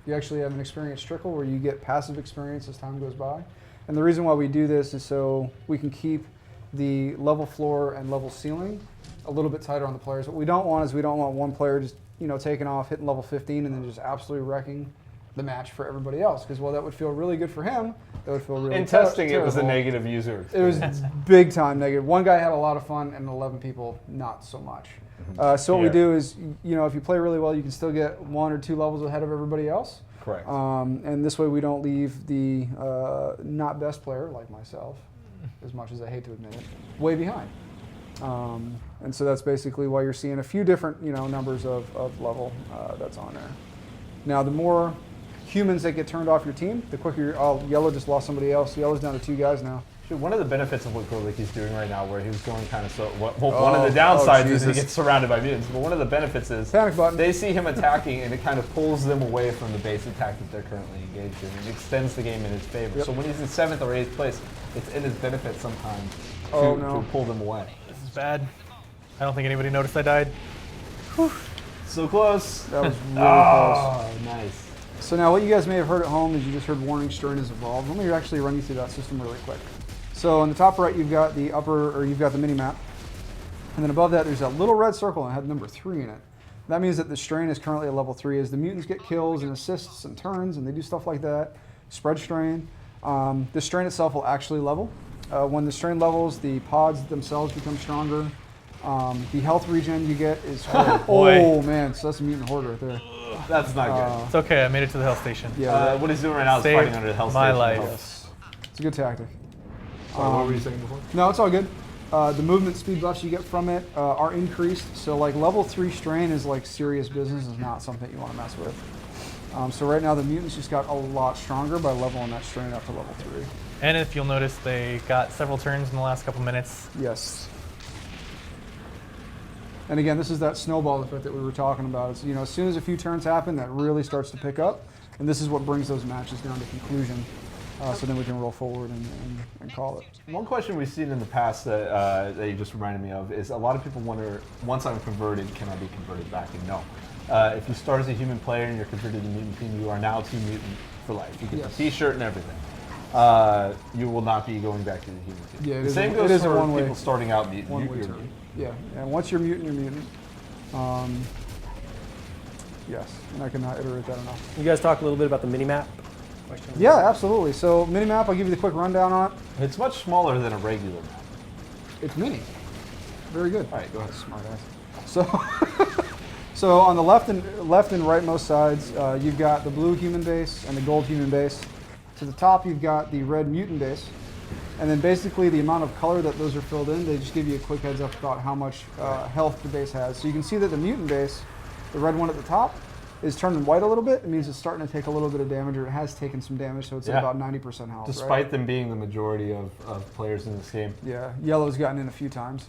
You actually have an experience Trickle where you get passive experience as time goes by. And the reason why we do this is so we can keep the level floor and level ceiling a little bit tighter on the players. What we don't want is we don't want one player just taking off, hitting level 15, and then just absolutely wrecking the match for everybody else. Because while that would feel really good for him, that would feel really In testing, it was a terrible. negative user It was experience. big time negative. One guy had a lot of fun, and 11 people not so much. So what we Yeah. do is, if you play really well, you can still get 1 or 2 levels ahead of everybody else. Correct. And this way we don't leave the not best player, like myself, as much as I hate to admit it, way behind. And so that's basically why you're seeing a few different numbers of level that's on there. Now, the more humans that get turned off your team, the quicker yellow just lost somebody else. Yellow's down to 2 guys now. One of the benefits of what Gorlicky's doing right now, where he was going kind of one of the downsides is he Jesus. gets surrounded by mutants, but one of the benefits is Panic button. they see him attacking and it kind of pulls them away from the base attack that they're currently engaged in. It extends the game in his favor. Yep. So when he's in 7th or 8th place, it's in his benefit sometimes to pull them away. This is bad. I don't think anybody noticed I died. So close. That was really close. Oh, nice. So now what you guys may have heard at home is you just heard warning strain is evolved. Let me actually run you through that system really quick. So on the top right, you've got the mini map. And then above that, there's that little red circle and it had number 3 in it. That means that the strain is currently at level 3 as the mutants get kills and assists and turns and they do stuff like that. Spread strain. The strain itself will actually level. When the strain levels, the pods themselves become stronger. The health regen you get is boy. oh man, so that's a mutant horde right there. That's not good. It's okay, I made it to the health station. Yeah, What he's doing right now is Saved fighting under the health my station. life. it's a good tactic. What were you saying before? No, it's all good. The movement speed buffs you get from it are increased. So like level 3 strain is like serious business. Is not something you want to mess with. So right now the mutants just got a lot stronger by leveling that strain up to level 3. And if you'll notice, they got several turns in the last couple minutes. Yes. And again, this is that snowball effect that we were talking about. It's, as soon as a few turns happen, that really starts to pick up. And this is what brings those matches down to conclusion. So then we can roll forward and call it. One question we've seen in the past that you just reminded me of is a lot of people wonder, once I'm converted, can I be converted back? And no. If you start as a human player and you're converted to mutant team, you are now Team Mutant for life. You get Yes. the t-shirt and everything. You will not be going back to the human team. Yeah, it the is same a- goes it is a for one-way- people starting out mutant. One way You're turn. mutant. Yeah, and once you're mutant, you're mutant. Yes, and I cannot iterate that enough. You guys talk a little bit about the mini map. Yeah, absolutely. So minimap, I'll give you the quick rundown on it. It's much smaller than a regular map. It's mini. Very good. All right, go ahead. Smart ass. So, so on the left and rightmost sides, you've got the blue human base and the gold human base. To the top, you've got the red mutant base. And then basically the amount of color that those are filled in, they just give you a quick heads up about how much health the base has. So you can see that the mutant base, the red one at the top, is turning white a little bit, it means it's starting to take a little bit of damage, or it has taken some damage, so it's at about 90% health. Despite them being the majority of players in this game. Yeah, yellow's gotten in a few times.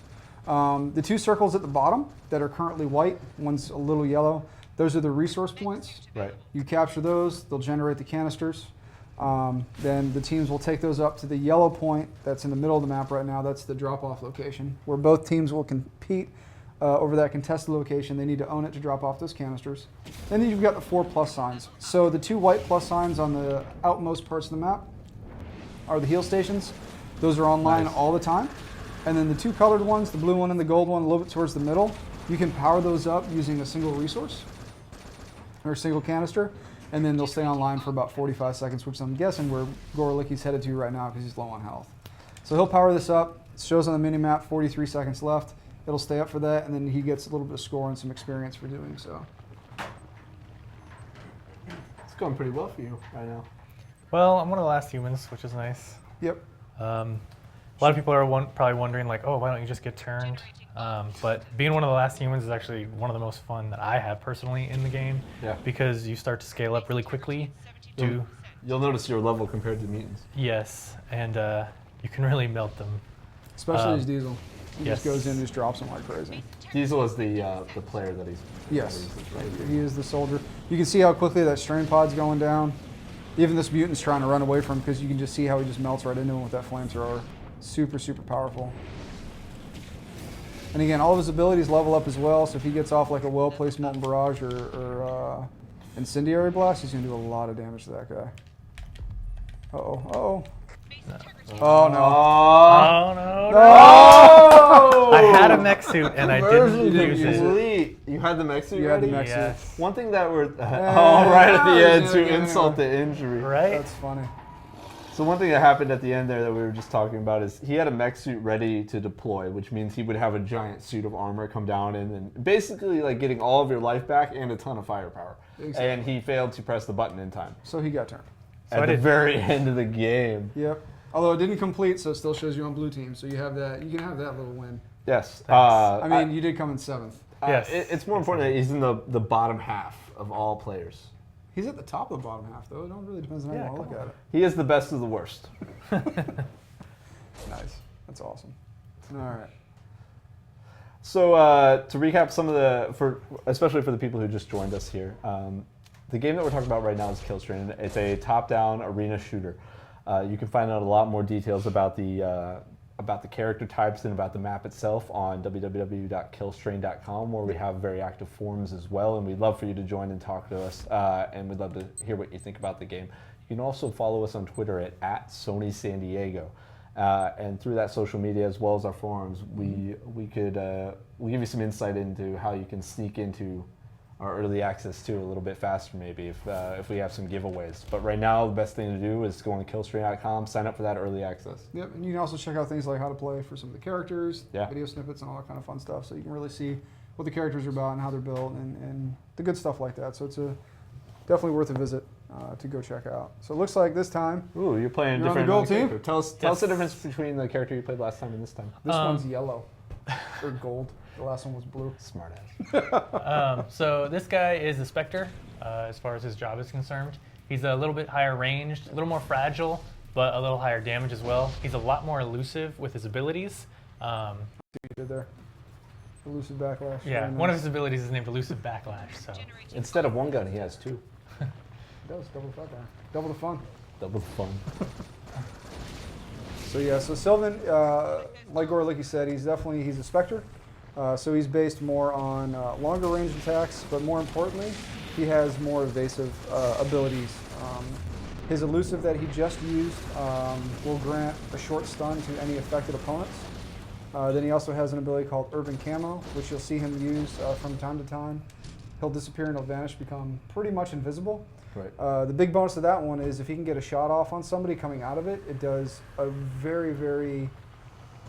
The 2 circles at the bottom that are currently white, one's a little yellow, those are the resource points. Right. You capture those, they'll generate the canisters. Then the teams will take those up to the yellow point that's in the middle of the map right now. That's the drop-off location, where both teams will compete over that contested location. They need to own it to drop off those canisters. Then you've got the 4 plus signs. So the 2 white plus signs on the outmost parts of the map are the heal stations. Those are online all the time. And then the 2 colored ones, the blue one and the gold one, a little bit towards the middle, you can power those up using a single resource or a single canister, and then they'll stay online for about 45 seconds, which I'm guessing where Gorlicky's headed to right now because he's low on health. So he'll power this up. It shows on the mini map 43 seconds left. It'll stay up for that, and then he gets a little bit of score and some experience for doing so. It's going pretty well for you right now. Well, I'm one of the last humans, which is nice. Yep. A lot of people are probably wondering, like, oh, why don't you just get turned? But being one of the last humans is actually one of the most fun that I have personally in the game. Yeah. Because you start to scale up really quickly. You'll notice your level compared to mutants. Yes, and you can really melt them. Especially his Diesel. He yes. just goes in and just drops them like crazy. Diesel is the player that he's. Yes. Right? He is the soldier. You can see how quickly that strain pod's going down. Even this mutant's trying to run away from him because you can just see how he just melts right into him with that flamethrower. Super, super powerful. And again, all of his abilities level up as well, so if he gets off like a well-placed Molten Barrage or Incendiary Blast, he's going to do a lot of damage to that guy. Uh-oh, uh-oh. No. Oh, no. Oh, no, No! I had a mech suit and I didn't use it. Complete. You had the mech suit You had the ready? mech suit. Yes. One thing that we're right at the end to insult the injury. Right? That's funny. So one thing that happened at the end there that we were just talking about is he had a mech suit ready to deploy, which means he would have a giant suit of armor come down in and basically like getting all of your life back and a ton of firepower. Exactly. And he failed to press the button in time. So he got turned. At the very end of the game. Yep. Although it didn't complete, so it still shows you on blue team. So you have that. You can have that little win. Yes. I mean, you did come in 7th. Yes. It's more important that he's in the bottom half of all players. He's at the top of the bottom half, though. It don't really depends on how you want to look at it. He is the best of the worst. Nice. That's awesome. All right. So to recap some of especially for the people who just joined us here, the game that we're talking about right now is Killstrain. It's a top-down arena shooter. You can find out a lot more details about the character types and about the map itself on www.killstrain.com, where we have very active forums as well, and we'd love for you to join and talk to us, and we'd love to hear what you think about the game. You can also follow us on Twitter at Sony San Diego, and through that social media as well as our forums, we give you some insight into how you can sneak into our early access too a little bit faster maybe if we have some giveaways. But right now the best thing to do is go on killstream.com, sign up for that early access. Yep, and you can also check out things like how to play for some of the characters, Yeah. video snippets, and all that kind of fun stuff. So you can really see what the characters are about and how they're built and the good stuff like that. So it's definitely worth a visit to go check out. So it looks like this time, Ooh, you're playing You're on different the gold character. team? Tell us the difference between the character you played last time and this time. this one's yellow or gold. The last one was blue. Smart ass. So this guy is a Spectre, as far as his job is concerned. He's a little bit higher ranged, a little more fragile, but a little higher damage as well. He's a lot more elusive with his abilities. See what you did there. Elusive backlash. Yeah, Very one of nice. his abilities is named Elusive Backlash. So Instead of one gun, he has two. It does double the fun. Double the fun. Double the fun. So yeah, so Sylvan, like Gorlicky said, he's a Spectre. So he's based more on longer range attacks, but more importantly, he has more evasive abilities. His elusive that he just used will grant a short stun to any affected opponents. Then he also has an ability called Urban Camo, which you'll see him use from time to time. He'll disappear and he'll vanish, become pretty much invisible. Right. The big bonus to that one is if he can get a shot off on somebody coming out of it, it does a very, very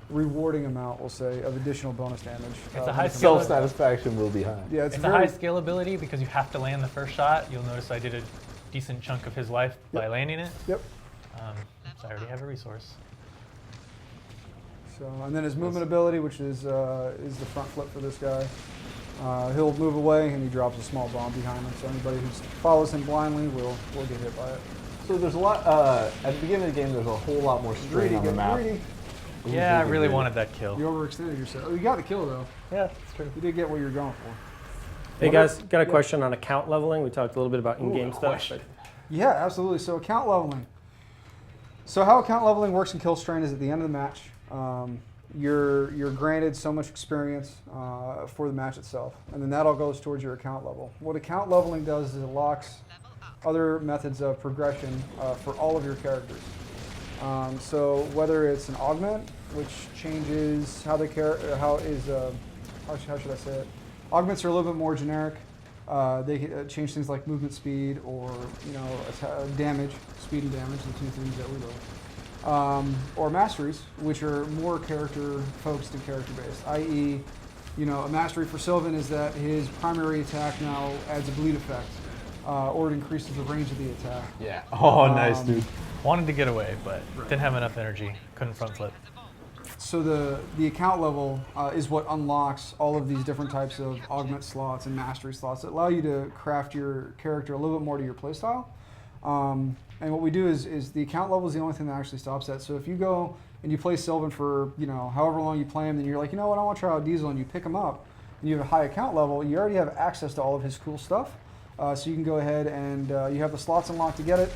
rewarding amount, we'll say, of additional bonus damage. It's a high skill. Self-satisfaction will be high. Yeah, it's a high skill ability because you have to land the first shot. You'll notice I did a decent chunk of his life by landing it. Yep. So I already have a resource. So, and then his movement ability, which is the front flip for this guy. He'll move away and he drops a small bomb behind him. So anybody who follows him blindly will get hit by it. So there's a lot, at the beginning of the game, there's a whole lot more strain on the map. Yeah, I really wanted that kill. You overextended yourself. Oh, you got the kill though. Yeah, that's true. You did get what you were going for. Hey guys, got a question on account leveling. We talked a little bit about in-game stuff. But Yeah, absolutely. So account leveling. So how account leveling works in Killstrain is at the end of the match, you're granted so much experience for the match itself, and then that all goes towards your account level. What account leveling does is it locks other methods of progression for all of your characters. So whether it's an augment, which changes how they how should I say it? Augments are a little bit more generic. They can change things like movement speed or damage, speed and damage, the two things that we love. Or masteries, which are more character focused and character based. I.e., a mastery for Sylvan is that his primary attack now adds a bleed effect, or it increases the range of the attack. Yeah. Oh, nice, dude. Wanted to get away, but didn't have enough energy. Couldn't front flip. So the account level is what unlocks all of these different types of augment slots and mastery slots that allow you to craft your character a little bit more to your playstyle. And what we do is the account level is the only thing that actually stops that. So if you go and you play Sylvan for however long you play him, then you're like, you know what, I want to try out Diesel, and you pick him up, and you have a high account level, you already have access to all of his cool stuff. So you can go ahead and you have the slots unlocked to get it.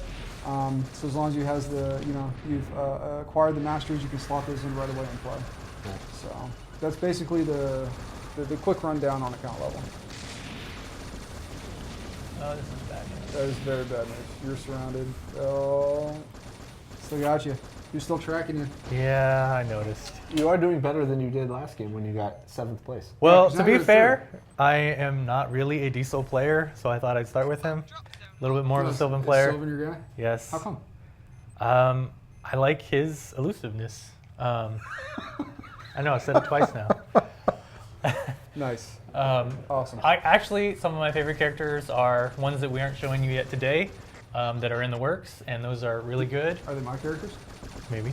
So as long as you has you've acquired the masteries, you can slot those in right away and play. Cool. So that's basically the quick rundown on account level. Oh, this is bad news. That is very bad news. You're surrounded. Oh, still got you. You're still tracking you. Yeah, I noticed. You are doing better than you did last game when you got 7th place. Well, Yeah, to be you're fair, I am not really a Diesel player, so I thought I'd start with him. A little bit more of a Sylvan player. Sylvan your guy? Yes. How come? I like his elusiveness. I know, I said it twice now. Nice. Awesome. Some of my favorite characters are ones that we aren't showing you yet today, that are in the works, and those are really good. Are they my characters? Maybe.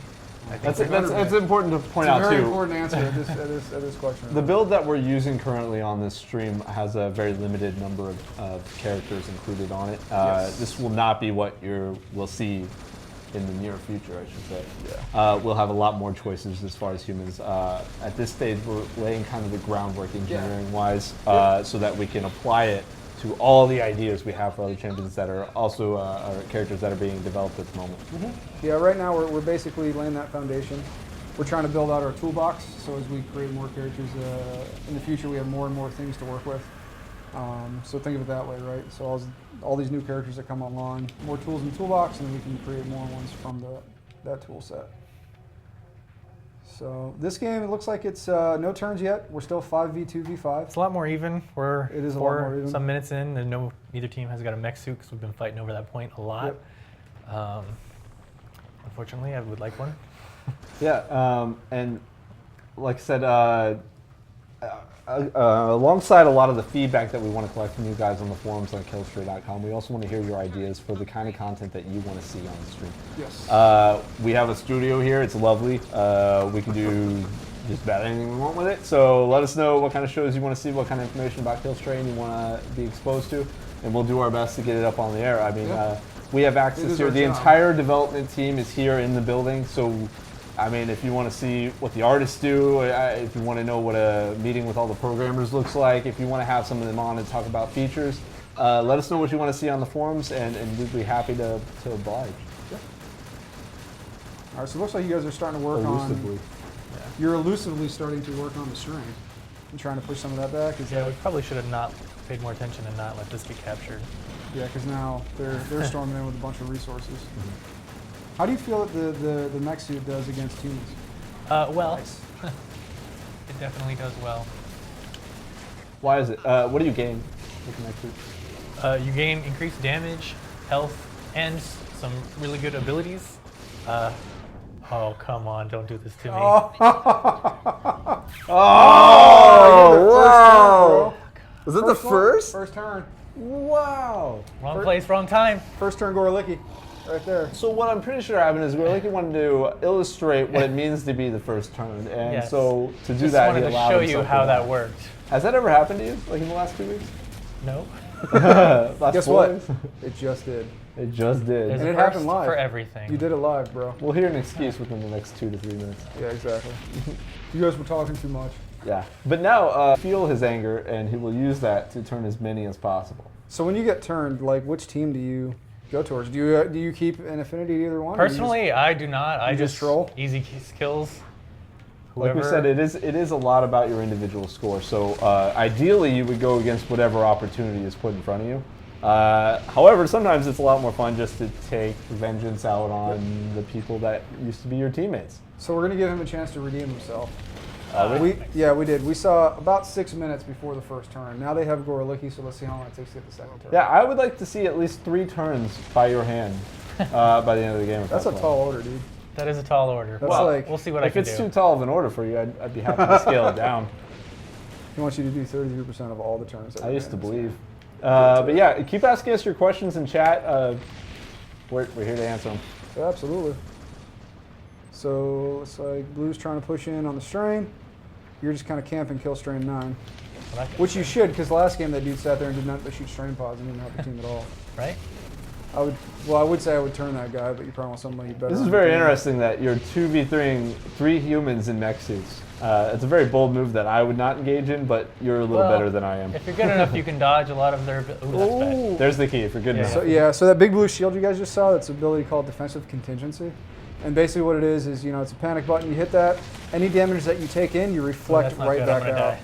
I think That's important to point out It's a very too. important answer at this question. The build that we're using currently on this stream has a very limited number of characters included on it. Yes. This will not be what we'll see in the near future, I should say. Yeah. We'll have a lot more choices as far as humans. At this stage, we're laying kind of the groundwork engineering-wise so that we can apply it to all the ideas we have for other champions that are also characters that are being developed at the moment. Yeah, right now we're basically laying that foundation. We're trying to build out our toolbox, so as we create more characters in the future, we have more and more things to work with. So think of it that way, right? So all these new characters that come online, more tools in the toolbox, and we can create more ones from that tool set. So this game, it looks like it's no turns yet. We're still 5v2v5. it's a lot more even. We're It is a lot more even. some minutes in, and neither team has got a mech suit because we've been fighting over that point a lot. Yep. Unfortunately, I would like one. Yeah, and like I said, alongside a lot of the feedback that we want to collect from you guys on the forums on killstray.com, we also want to hear your ideas for the kind of content that you want to see on the stream. Yes. We have a studio here. It's lovely. We can do just about anything we want with it. So let us know what kind of shows you want to see, what kind of information about Killstray you want to be exposed to, and we'll do our best to get it up on the air. I mean, we have It access is here. our The job. entire development team is here in the building, so I mean, if you want to see what the artists do, if you want to know what a meeting with all the programmers looks like, if you want to have some of them on and talk about features, let us know what you want to see on the forums, and we'd be happy to oblige. All right, so it looks like you guys are starting to work Elusively. on. You're elusively starting to work on the string and trying to push some of that back. Is Yeah, that, we probably should have not paid more attention and not let this get captured. yeah, because now they're storming in with a bunch of resources. How do you feel that the mech suit does against humans? Well, Nice. it definitely does well. Why is it? What do you gain with the next suit? You gain increased damage, health, and some really good abilities. Oh, come on, don't do this to me. Wow! Was it the one, first? First turn. Wow! Wrong place, wrong time. First turn, Gorlicky. right there. So what I'm pretty sure happened is Gorlicky wanted to illustrate what it means to be the first turn, and Yes. so to do Just that, wanted he to allowed show himself you to how that die. worked. Has that ever happened to you, like in the last 2 weeks? No. Last Guess 4 what? weeks? It just did. It just did. There's And a it happened first live. for everything. You did it live, bro. We'll hear an excuse within the next 2 to 3 minutes. Yeah, exactly. You guys were talking too much. Yeah, but now feel his anger, and he will use that to turn as many as possible. So when you get turned, like, which team do you go towards? Do you keep an affinity to either one? or you Personally, I do not. I you just troll? easy kills. Like we Whoever- said, it is a lot about your individual score. So ideally, you would go against whatever opportunity is put in front of you. However, sometimes it's a lot more fun just to take vengeance out on the people that used to be your teammates. So we're gonna give him a chance to redeem himself. We- We did. We saw about 6 minutes before the first turn. Now they have Gorlicky, so let's see how long it takes to get the second turn. Yeah, I would like to see at least 3 turns by your hand by the end of the game. if That's a possible. tall order, dude. That is a tall order. That's well, like- we'll see what I If can it's do. too tall of an order for you, I'd be happy to scale it down. He wants you to do 33% of all the turns. that I were used to in. believe. But yeah, keep asking us your questions in chat. We're here to answer them. Yeah, absolutely. So it's like Blue's trying to push in on the strain. You're just kind of camping kill strain 9. Well, that- Which you should, because last game that dude sat there and did not shoot strain pods and didn't help the team at all. right? I would say I would turn that guy, but you probably want somebody better. This is on very your team. interesting that you're 2v3ing 3 humans in mech suits. It's a very bold move that I would not engage in, but you're a little Well, better than I am. If you're good enough, you can dodge a lot of their. Ooh, that's bad. Ooh. There's the key if you're good Yeah. enough. So yeah, so that big blue shield you guys just saw, that's an ability called defensive contingency. And basically what it is it's a panic button. You hit that, any damage that you take in, you Oh, reflect that's not right good. back I'm gonna out. die.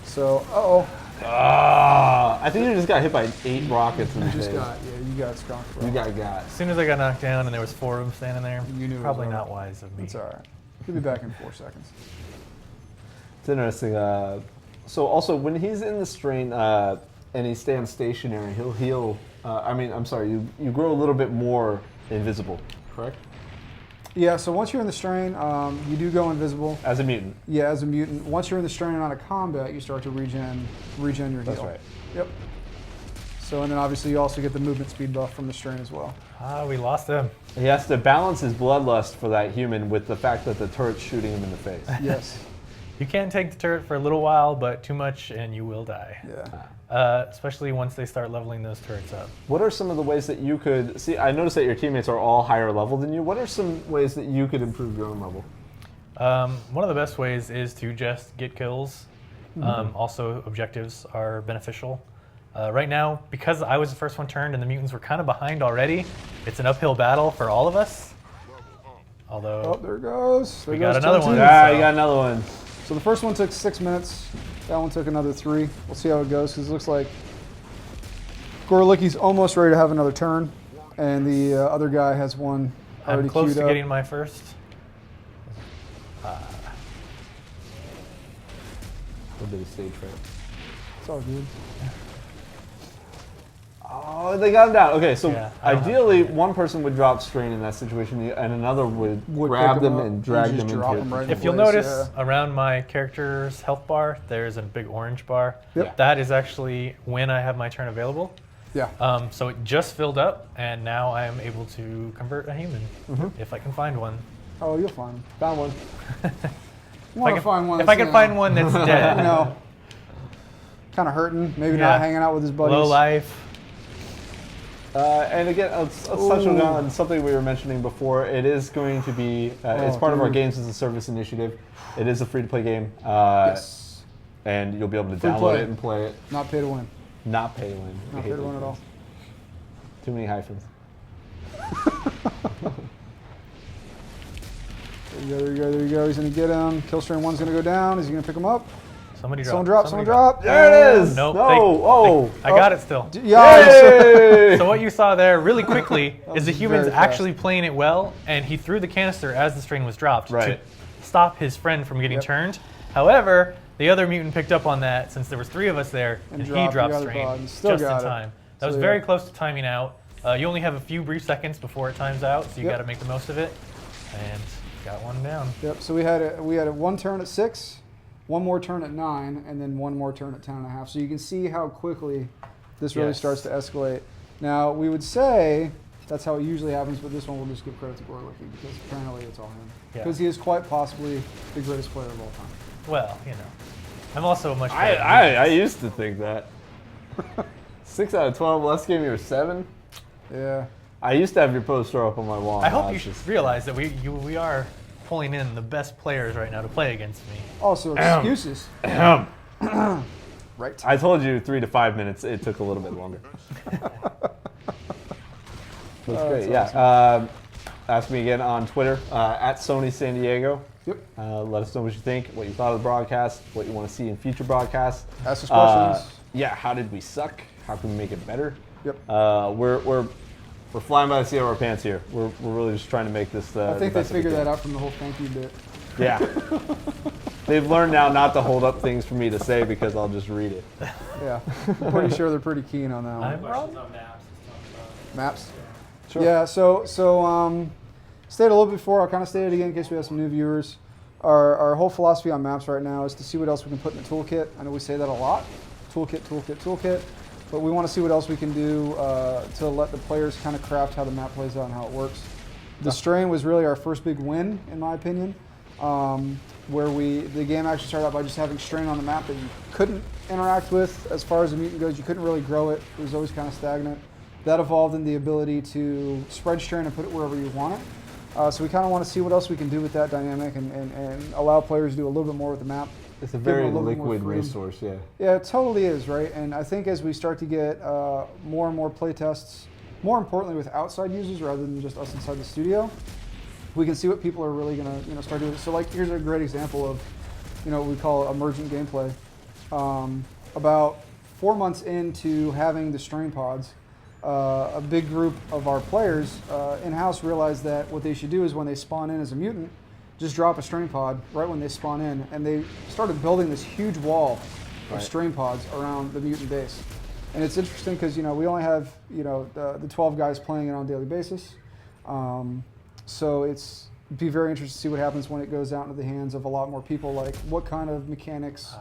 So, uh-oh. I think you just got hit by 8 rockets in the You face. just you got skunked, bro. You got. As soon as I got knocked down and there was 4 of them standing there, You knew it was probably over. not wise of me. It's all right. He'll be back in 4 seconds. It's interesting. So also when he's in the strain and he stands stationary, he'll heal. You grow a little bit more invisible, correct? Yeah, so once you're in the strain, you do go invisible. As a mutant. Yeah, as a mutant. Once you're in the strain and out of combat, you start to regen your heal. That's right. Yep. So, and then obviously you also get the movement speed buff from the strain as well. Ah, we lost him. He has to balance his bloodlust for that human with the fact that the turret's shooting him in the face. Yes. You can take the turret for a little while, but too much and you will die. Yeah. Especially once they start leveling those turrets up. What are some of the ways that you could see? I noticed that your teammates are all higher level than you. What are some ways that you could improve your own level? One of the best ways is to just get kills. Also, objectives are beneficial. Right now, because I was the first one turned and the mutants were kind of behind already, it's an uphill battle for all of us. Although, Oh, there it goes. There We goes got another turn one. two. Ah, So- you got another one. So the first one took 6 minutes. That one took another 3. We'll see how it goes because it looks like Gorlicky's almost ready to have another turn, and the other guy has one already I'm close queued to up. getting my first. A little bit of stage fright. It's all good. Oh, they got him down. Okay, so Yeah, I don't have ideally, one person would drop strain in that situation, and another would grab pick them up and drag just them into drop it. them right in If you'll place, notice, around my character's health bar, there's a big orange bar. Yep. That is actually when I have my turn available. Yeah. So it just filled up, and now I am able to convert a human, if I can find one. Oh, you'll find them. Found one. You want to find one If that's, I can find one that's dead, kind of hurting, maybe Yeah. not hanging out with his buddies. low life. And again, let's touch on something we were mentioning before. It is going to be, it's part of our dude. Games as a Service initiative. It is a free-to-play game, Yes. and you'll be able to Free download play. it and play it. Not pay to win. Not pay to win. I Not hate pay to win those at all. things. Too many hyphens. There you go. He's going to get him. Killstrain 1's going to go down. Is he going to pick him up? Somebody Someone drop. drop. There it is! Nope. No! I got it still. Yay! So what you saw there really quickly is the was human's very fast. actually playing it well, and he threw the canister as the strain was dropped Right. to stop his friend from getting Yep. turned. However, the other mutant picked up on that since there was 3 of us there, And and he dropped the dropped other strain pod and still just in got it. time. That So, was yeah. very close to timing out. You only have a few brief seconds before it times out, so you Yep. got to make the most of it. And got one down. Yep. So we had a 1 turn at 6, 1 more turn at 9, and then 1 more turn at 10.5. So you can see how quickly this really Yes. starts to escalate. Now we would say That's how it usually happens, but this one we'll just give credit to Gorlicky because apparently it's all him. Yeah. Because he is quite possibly the greatest player of all time. Well, you know, I'm also a much better. I used to think that. 6 out of 12. Last game you were 7. Yeah. I used to have your poster up on my wall. I hope you should realize that we are pulling in the best players right now to play against me. Also, excuses. Right. Right. I told you 3 to 5 minutes. It took a little bit longer. That's great. That's Yeah. Ask me again on Twitter at Sony San Diego. Yep. Let us know what you think, what you thought of the broadcast, what you want to see in future broadcasts. Ask us questions. Yeah. How did we suck? How can we make it better? Yep. We're flying by the seat of our pants here. We're really just trying to make this. I think they figured that out from the whole thank you bit. Yeah. They've learned now not to hold up things for me to say because I'll just read it. Yeah. I'm pretty sure they're pretty keen on that one. I'm Questions on maps. Let's talk about Maps. Sure. Yeah, so stated a little before, I'll kind of state it again in case we have some new viewers. Our whole philosophy on maps right now is to see what else we can put in the toolkit. I know we say that a lot, toolkit, but we want to see what else we can do to let the players kind of craft how the map plays out and how it works. The strain was really our first big win, in my opinion, where the game actually started out by just having strain on the map that you couldn't interact with as far as the mutant goes. You couldn't really grow it. It was always kind of stagnant. That evolved in the ability to spread strain and put it wherever you want it. So we kind of want to see what else we can do with that dynamic and allow players to do a little bit more with the map. It's a Give them very a little bit more liquid freedom. resource, yeah. Yeah, it totally is, right? And I think as we start to get more and more play tests, more importantly with outside users rather than just us inside the studio, we can see what people are really going to start doing. So like here's a great example of what we call emergent gameplay. About 4 months into having the strain pods, a big group of our players in-house realized that what they should do is when they spawn in as a mutant, just drop a strain pod right when they spawn in, and they started building this huge wall of strain pods around the mutant base. And it's interesting because we only have the 12 guys playing it on a daily basis, so it's be very interesting to see what happens when it goes out into the hands of a lot more people. Like what kind of mechanics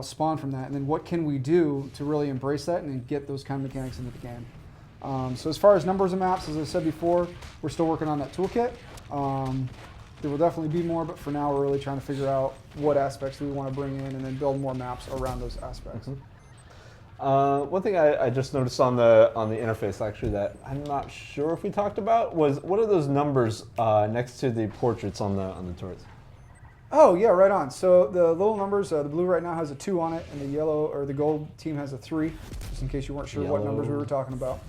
spawn from that, and then what can we do to really embrace that and then get those kind of mechanics into the game. So as far as numbers of maps, as I said before, we're still working on that toolkit. There will definitely be more, but for now we're really trying to figure out what aspects do we want to bring in and then build more maps around those aspects. One thing I just noticed on the interface actually that I'm not sure if we talked about was what are those numbers next to the portraits on the turrets? Oh yeah, right on. So the little numbers, the blue right now has a 2 on it, and the yellow or the gold team has a 3, just in case you weren't sure what numbers we were talking about.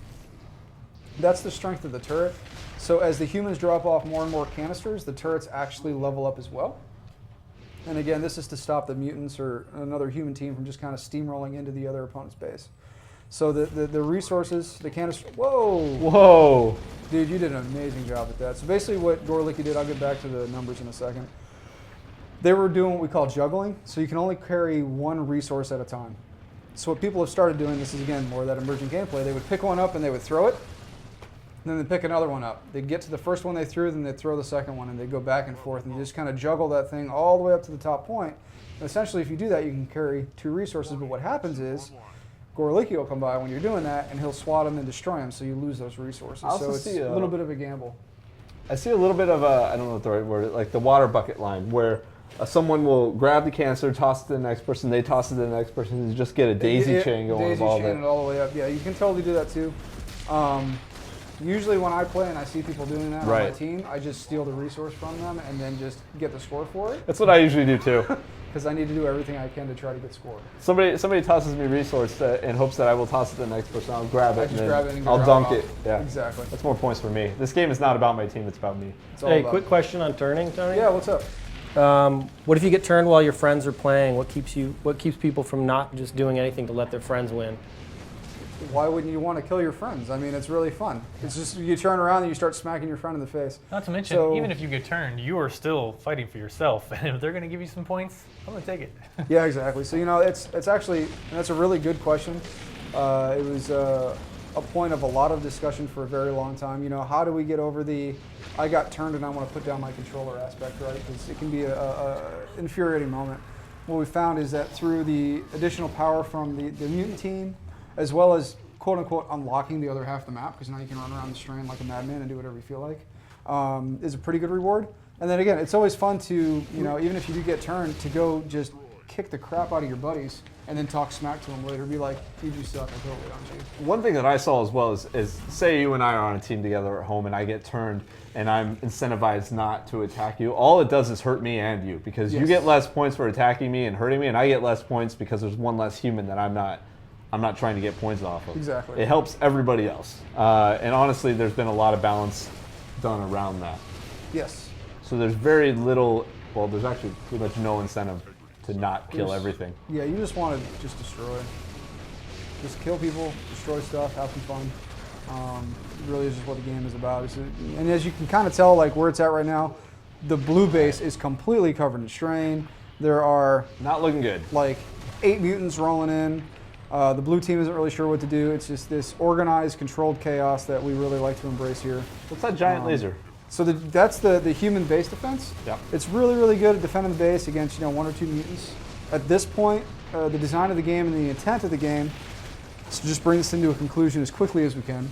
That's the strength of the turret. So as the humans drop off more and more canisters, the turrets actually level up as well. And again, this is to stop the mutants or another human team from just kind of steamrolling into the other opponent's base. So the resources, the canister, whoa! Dude, you did an amazing job at that. So basically what Gorlicky did, I'll get back to the numbers in a second. They were doing what we call juggling, so you can only carry 1 resource at a time. So what people have started doing, this is again more of that emergent gameplay, they would pick one up and they would throw it, and then they'd pick another one up. They'd get to the first one they threw, then they'd throw the second one, and they'd go back and forth, and you just kind of juggle that thing all the way up to the top point. And essentially, if you do that, you can carry 2 resources, but what happens is, Gorlicky will come by when you're doing that, and he'll swat them and destroy them, so you lose those resources. So it's a little bit of a gamble. I see a little bit of I don't know what the right word is, like the water bucket line, where someone will grab the canister, toss it to the next person, they toss it to the next person, and you just get a daisy chain going daisy of all chain that. it all the way up. Yeah, you can totally do that too. Usually when I play and I see people doing that on my team, I just steal the resource from them and then just get the score for it. That's what I usually do too. Because I need to do everything I can to try to get score. Somebody tosses me resource in hopes that I will toss it to the next person. I'll grab it. And I'll dunk it. Yeah, exactly. That's more points for me. This game is not about my team; it's about me. Hey, quick question on turning, Tony. Yeah, what's up? What if you get turned while your friends are playing? What keeps people from not just doing anything to let their friends win? Why wouldn't you want to kill your friends? I mean, it's really fun. It's just you turn around and you start smacking your friend in the face. Not to mention, even if you get turned, you are still fighting for yourself. And if they're going to give you some points, I'm going to take it. Yeah, exactly. So, it's actually, that's a really good question. It was a point of a lot of discussion for a very long time. How do we get over the, I got turned and I want to put down my controller aspect, right? Because it can be a infuriating moment. What we found is that through the additional power from the mutant team, as well as quote unquote unlocking the other half of the map, because now you can run around the strain like a madman and do whatever you feel like, is a pretty good reward. And then again, it's always fun to, even if you do get turned, to go just kick the crap out of your buddies and then talk smack to them later. Be like, dude, you suck. I totally on you. One thing that I saw as well is say you and I are on a team together at home and I get turned and I'm incentivized not to attack you. All it does is hurt me and you, because you get less points for attacking me and hurting me, and I get less points because there's one less human that I'm not trying to get points off of. Exactly. It helps everybody else. And honestly, there's been a lot of balance done around that. Yes. So there's very little, well, there's actually pretty much no incentive to not kill everything. Yeah, you just want to just destroy. Just kill people, destroy stuff, have some fun. Really is just what the game is about. And as you can kind of tell, like where it's at right now, the blue base is completely covered in strain. There are Not looking good. like 8 mutants rolling in. The blue team isn't really sure what to do. It's just this organized, controlled chaos that we really like to embrace here. What's that giant laser? So that's the human base defense. Yep. It's really, really good at defending the base against 1 or 2 mutants. At this point, the design of the game and the intent of the game is to just bring this into a conclusion as quickly as we can.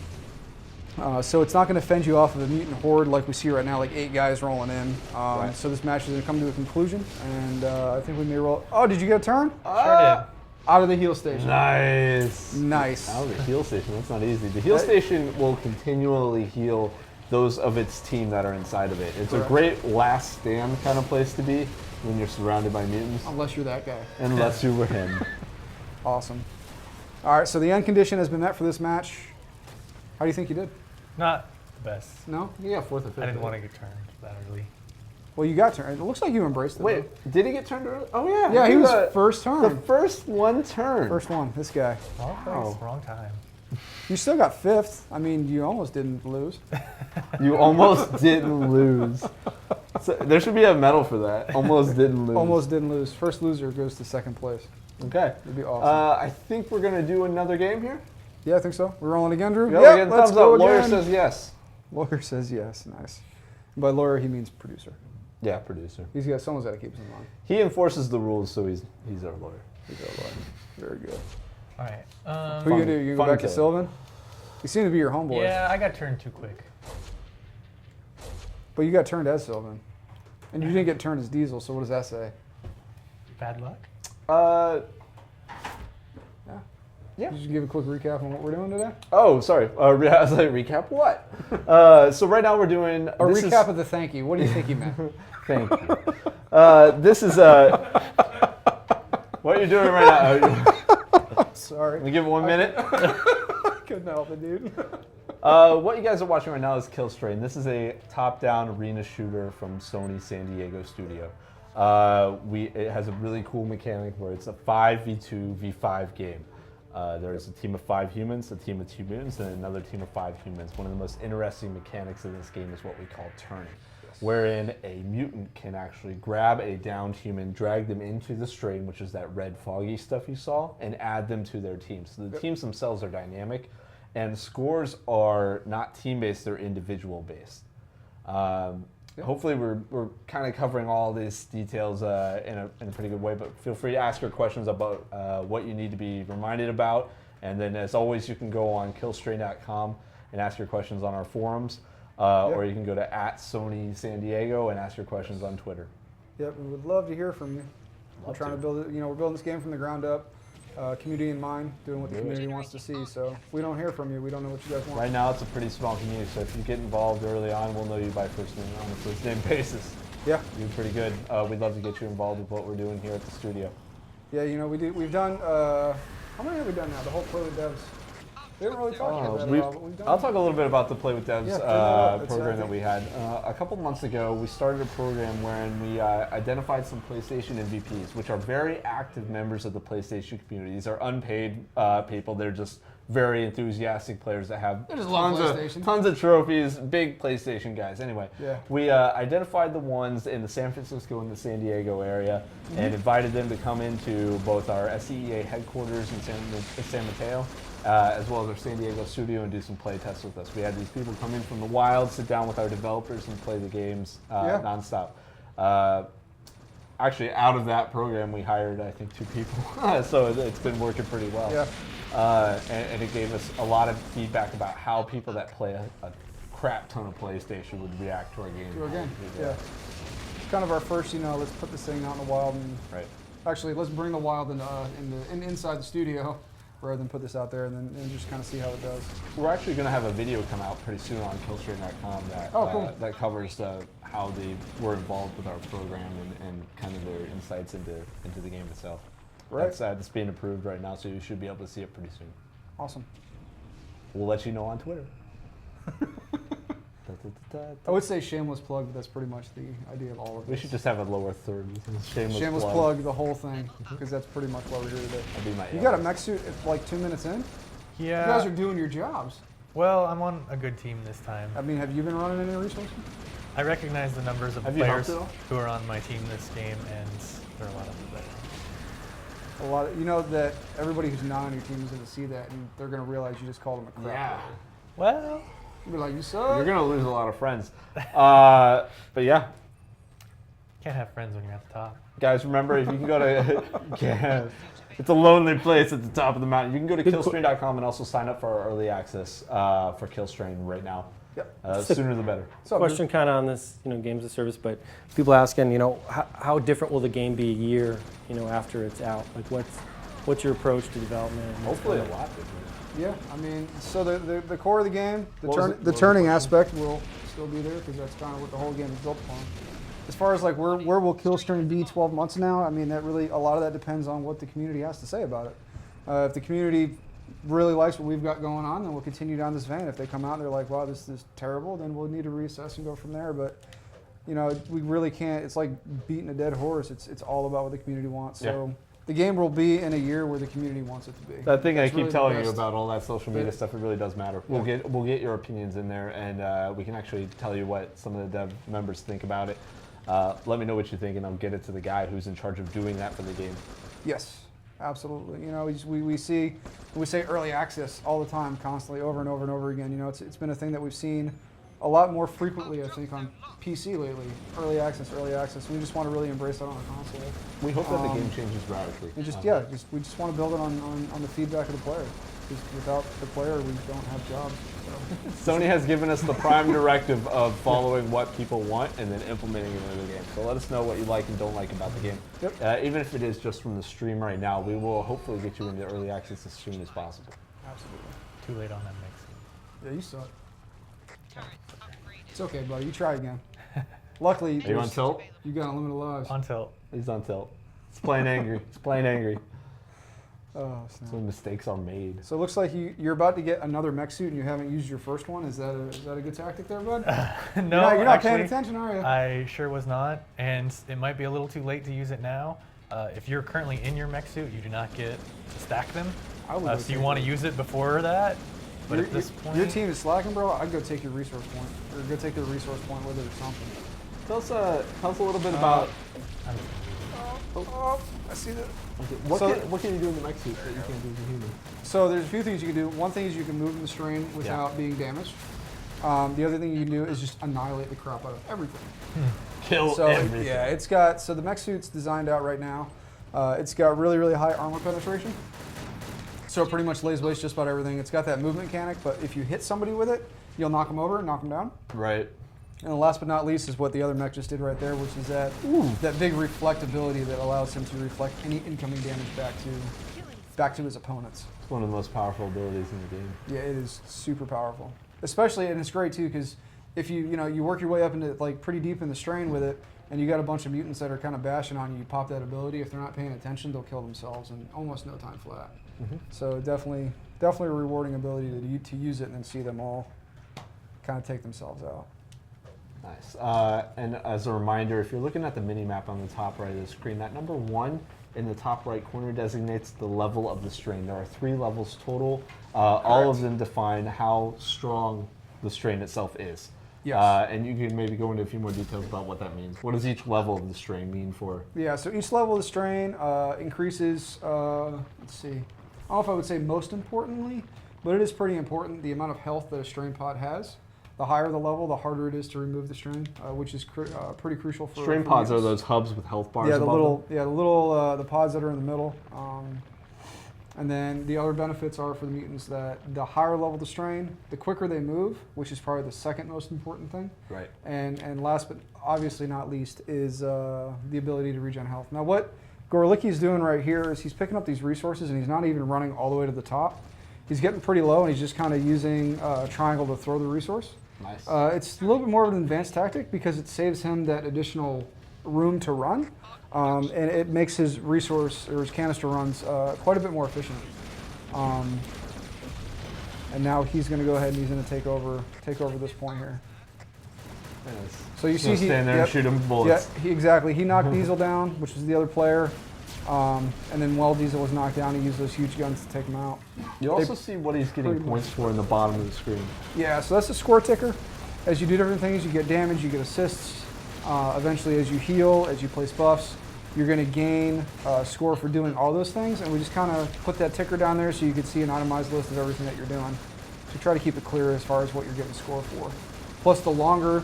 So it's not going to fend you off of a mutant horde like we see right now, like 8 guys rolling in. Right. So this match is going to come to a conclusion, and I think we may roll. Oh, did you get a turn? Sure did. Out of the heal station. Nice. Nice. Out of the heal station, that's not easy. The heal station will continually heal those of its team that are inside of it. It's a great last stand kind of place to be when you're surrounded by mutants. Unless you're that guy. Unless you were him. Awesome. All right, so the end condition has been met for this match. How do you think you did? Not the best. No? You got 4th or 5th. I didn't want to get turned that early. Well, you got turned. It looks like you embraced it. Wait, did he get turned early? Oh yeah. Yeah, he was first turn. The first one turn. First one, this guy. Wrong place, wrong time. You still got 5th. I mean, you almost didn't lose. You almost didn't lose. So there should be a medal for that. Almost didn't lose. Almost didn't lose. First loser goes to 2nd place. Okay. It'd be awesome. I think we're going to do another game here. Yeah, I think so. We're rolling again, Drew? Yeah, Yep, again, let's thumbs go up. Lawyer again. says yes. Lawyer says yes. Nice. By lawyer, he means producer. Yeah, producer. Someone's got to keep us in line. He enforces the rules, so he's our lawyer. He's our lawyer. Very good. All right. Who you going to do? You go fun back to killer. Sylvan? You seem to be your homeboy. Yeah, I got turned too quick. But you got turned as Sylvan. And you didn't get turned as Diesel, so what does that say? Bad luck. Yeah. Just give a quick recap on what we're doing today? Oh, sorry. I was like, recap what? So right now we're doing A recap of the thank you. What do you think he meant? Thank you. This is what you're doing right now. Sorry. Let me give it 1 minute. Couldn't help it, dude. What you guys are watching right now is Kill Strain. This is a top-down arena shooter from Sony San Diego studio. It has a really cool mechanic where it's a 5v2 v5 game. There's a team of 5 humans, a team of 2 mutants, and another team of 5 humans. One of the most interesting mechanics of this game is what we call turning, wherein a mutant can actually grab a downed human, drag them into the strain, which is that red foggy stuff you saw, and add them to their team. So the teams themselves are dynamic, and scores are not team-based, they're individual-based. Hopefully we're kind of covering all these details in a pretty good way, but feel free to ask your questions about what you need to be reminded about. And then as always, you can go on killstrain.com and ask your questions on our forums, or you can go to @Sony San Diego and ask your questions on Twitter. Yep, we would love to hear from you. We're trying to build it, we're building this game from the ground up. Community in mind, doing what the community wants to see. So if we don't hear from you, we don't know what you guys want. Right now, it's a pretty small community, so if you get involved early on, we'll know you by first name on a first name basis. Yeah. You're pretty good. We'd love to get you involved with what we're doing here at the studio. Yeah, we've done, how many have we done now? The whole Play with Devs. We haven't really talked about that at all, but we've done. I'll talk a little bit about the Play with Devs Yeah, program that we had. A couple months ago, we started a program wherein we identified some PlayStation MVPs, which are very active members of the PlayStation community. These are unpaid people. They're just very enthusiastic players that have just love PlayStation. tons of trophies, big PlayStation guys. Anyway, Yeah. we identified the ones in the San Francisco and the San Diego area and invited them to come into both our SCEA headquarters in San Mateo, as well as our San Diego studio, and do some play tests with us. We had these people come in from the wild, sit down with our developers and play the games nonstop. actually, out of that program, we hired, I think, 2 people. So it's been working pretty well. Yeah. And it gave us a lot of feedback about how people that play a crap ton of PlayStation would react to our game. To our game, yeah. It's kind of our first, let's put this thing out in the wild and Right. actually let's bring the wild inside the studio rather than put this out there and just kind of see how it does. We're actually going to have a video come out pretty soon on killstream.com that cool. that covers how they were involved with our program and kind of their insights into the game itself. Right. That's being approved right now, so you should be able to see it pretty soon. Awesome. We'll let you know on Twitter. I would say shameless plug, but that's pretty much the idea of all of We this. should just have a lower third. Shameless plug the whole thing, because that's pretty much why we're here today. That'd be my You got a mech suit at like 2 minutes in? Yeah. You guys are doing your jobs. Well, I'm on a good team this time. I mean, have you been running any resources? I recognize the numbers of Have you players helped who are on my team this game, and there are a lot of them. A lot of, you know that everybody who's not on your team is going to see that, and they're going to realize you just called them a crap. Yeah. Well, You're like, you suck. You're going to lose a lot of friends. But yeah, can't have friends when you're at the top. guys, remember, if you can go to, yeah, it's a lonely place at the top of the mountain. You can go to killstream.com and also sign up for our early access for Killstream right now. Yep. Sooner the better. So, Question kind of on this, games as service, but people asking, how different will the game be a year, after it's out? Like, what's your approach to development? and what's Hopefully a kind of- lot different. yeah, I mean, so the core of the game, What was the the turning question? aspect will still be there because that's kind of what the whole game is built upon. As far as like where will Killstream be 12 months now? I mean, that really a lot of that depends on what the community has to say about it. If the community really likes what we've got going on, then we'll continue down this vein. If they come out and they're like, wow, this is terrible, then we'll need to reassess and go from there. But we really can't. It's like beating a dead horse. It's all about what the community wants. So the game will be in a year where the community wants it to be. That thing That's I keep really the telling you best. about all that social media But- stuff, it really does matter. We'll get your opinions in there, and we can actually tell you what some of the dev members think about it. Let me know what you think, and I'll get it to the guy who's in charge of doing that for the game. Yes, absolutely. We say early access all the time, constantly, over and over and over again. It's been a thing that we've seen a lot more frequently, I think, on PC lately. Early access. We just want to really embrace that on the console. We hope that the game changes radically. And we just want to build it on the feedback of the player. Because without the player, we don't have jobs. So. Sony has given us the prime directive of following what people want and then implementing it into the game. So let us know what you like and don't like about the game. Yep. Even if it is just from the stream right now, we will hopefully get you into early access as soon as possible. Absolutely. Too late on that mix. Yeah, you suck. It's okay, buddy. You try again. Luckily, Are you on tilt? you got unlimited lives. On tilt. He's on tilt. He's playing angry. He's playing angry. Oh, snap. So mistakes are made. So it looks like you're about to get another mech suit and you haven't used your first one. Is that a good tactic there, bud? No, you're not paying actually, attention, are you? I sure was not, and it might be a little too late to use it now. If you're currently in your mech suit, you do not get to stack them. I would So you want to use it before that, but at this point, your team is slacking, bro. I'd go take your resource point, or go take their resource point with it or something. Tell us a little bit about Oh, I see that. what can you do in the mech suit that you can't do as a human? So there's a few things you can do. One thing is you can move in the strain without being damaged. The other thing you can do is just annihilate the crap out of everything. Kill So everything. the mech suit's designed out right now. It's got really, really high armor penetration. So it pretty much lays waste just about everything. It's got that movement mechanic, but if you hit somebody with it, you'll knock them over and knock them down. Right. And the last but not least is what the other mech just did right there, which is that big reflectability that allows him to reflect any incoming damage back to his opponents. It's one of the most powerful abilities in the game. Yeah, it is super powerful. Especially, and it's great too, because if you work your way up into like pretty deep in the strain with it, and you got a bunch of mutants that are kind of bashing on you, you pop that ability. If they're not paying attention, they'll kill themselves in almost no time flat. So definitely a rewarding ability to use it and then see them all kind of take themselves out. Nice. And as a reminder, if you're looking at the mini-map on the top right of the screen, that number 1 in the top right corner designates the level of the strain. There are 3 levels total. All of them define how strong the strain itself is. Yes. And you can maybe go into a few more details about what that means. What does each level of the strain mean for? Yeah, so each level of the strain increases, let's see, I don't know if I would say most importantly, but it is pretty important, the amount of health that a strain pod has. The higher the level, the harder it is to remove the strain, which is pretty crucial for Strain pods are mutants. those hubs with health bars. Yeah, above them? the little the pods that are in the middle. And then the other benefits are for the mutants that the higher level the strain, the quicker they move, which is probably the second most important thing. Right. And last but obviously not least is the ability to regen health. Now what Gorlicki's doing right here is he's picking up these resources and he's not even running all the way to the top. He's getting pretty low and he's just kind of using triangle to throw the resource. Nice. It's a little bit more of an advanced tactic because it saves him that additional room to run, and it makes his resource or his canister runs quite a bit more efficient. And now he's going to go ahead and he's going to take over this point here. Nice. So you see he stand there and shoot him bullets. Yeah, exactly. He knocked Diesel down, which was the other player. And then while Diesel was knocked down, he used those huge guns to take him out. You also see what he's getting pretty points for in the bottom of the screen. Yeah, so that's a score ticker. As you do different things, you get damage, you get assists. Eventually, as you heal, as you place buffs, you're going to gain a score for doing all those things. And we just kind of put that ticker down there so you can see an itemized list of everything that you're doing. So try to keep it clear as far as what you're getting a score for. Plus, the longer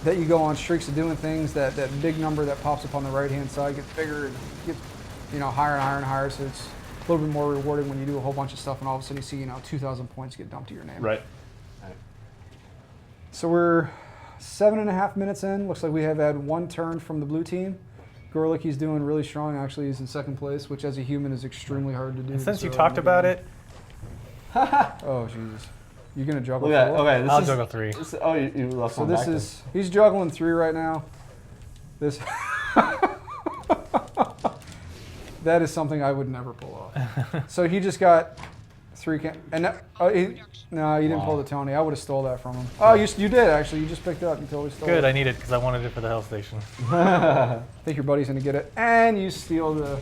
that you go on streaks of doing things, that big number that pops up on the right-hand side gets bigger and gets higher and higher and higher. So it's a little bit more rewarding when you do a whole bunch of stuff and all of a sudden you see 2,000 points get dumped to your name. Right. So we're 7.5 minutes in. Looks like we have had one turn from the blue team. Gorlicki's doing really strong. Actually, he's in second place, which as a human is extremely hard to do. And since you So, talked about it, oh Jesus, you're gonna juggle. Look at four? okay. This I'll is, juggle 3. This, oh, you left So one this back is he's juggling 3 right now. This that is something I would never pull off. So he just got 3 and no, he didn't pull the Tony. I would have stole that from him. Oh, you did actually. You just picked it up. You totally stole Good, it. I need it because I wanted it for the Hell Station. I think your buddy's gonna get it, and you steal the.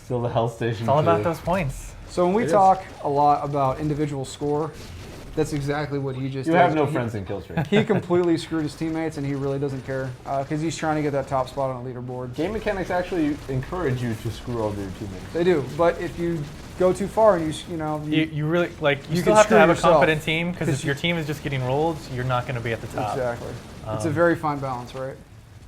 Still the health station. It's all about too. those points. So when we It talk a lot about individual score, that's exactly what he just You did. have no friends in Killstream. He completely screwed his teammates, and he really doesn't care because he's trying to get that top spot on the leaderboard. Game mechanics actually encourage you to screw over your teammates. They do, but if you go too far and You really, like, you You still can have to screw have a yourself. competent team because 'Cause if your team is just getting rolled, you're not going to be at the top. exactly, it's a very fine balance, right,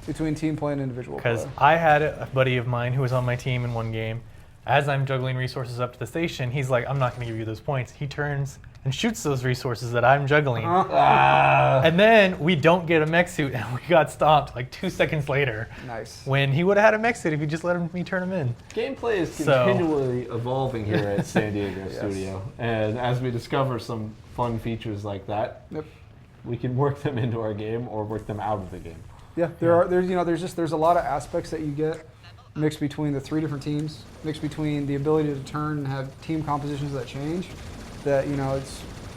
between team play and individual play. Because I had a buddy of mine who was on my team in one game. As I'm juggling resources up to the station, he's like, I'm not going to give you those points. He turns and shoots those resources that I'm juggling. And then we don't get a mech suit, and we got stomped like 2 seconds later. Nice. When he would have had a mech suit if you just let me turn him in. Gameplay is So- continually evolving here at San Diego Yes. Studio, and as we discover some fun features like that, Yep. we can work them into our game or work them out of the game. Yeah, there's a lot of aspects that you get mixed between the 3 different teams, mixed between the ability to turn and have team compositions that change. That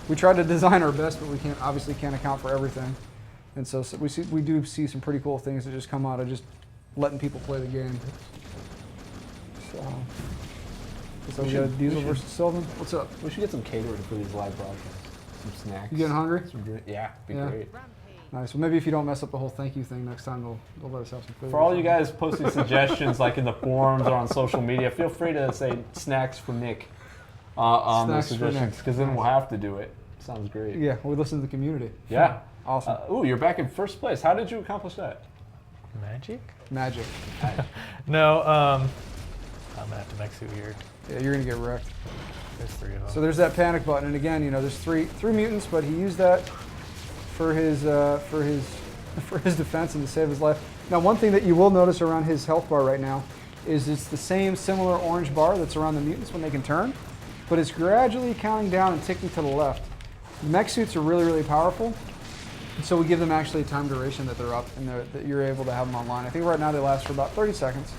we try to design our best, but we obviously can't account for everything. And so we do see some pretty cool things that just come out of just letting people play the game. So we got Diesel versus Sylvan. What's up? We should get some catering for these live broadcasts. Some snacks. You getting hungry? Some drink. Yeah, be Yeah. great. Nice. Well, maybe if you don't mess up the whole thank you thing next time, they'll let us have some food. For all you guys posting suggestions, like in the forums or on social media, feel free to say snacks for Nick on the Snacks for suggestions, Nick. because then we'll have to do it. Sounds great. Yeah, we listen to the community. Yeah. Awesome. Ooh, you're back in first place. How did you accomplish that? Magic? Magic. No, I'm going to have to mech suit here. Yeah, you're gonna get wrecked. There's 3 of them. So there's that panic button, and again, there's three mutants, but he used that for his defense and to save his life. Now, one thing that you will notice around his health bar right now is it's the same similar orange bar that's around the mutants when they can turn, but it's gradually counting down and ticking to the left. Mech suits are really, really powerful, and so we give them actually a time duration that they're up and that you're able to have them online. I think right now they last for about 30 seconds,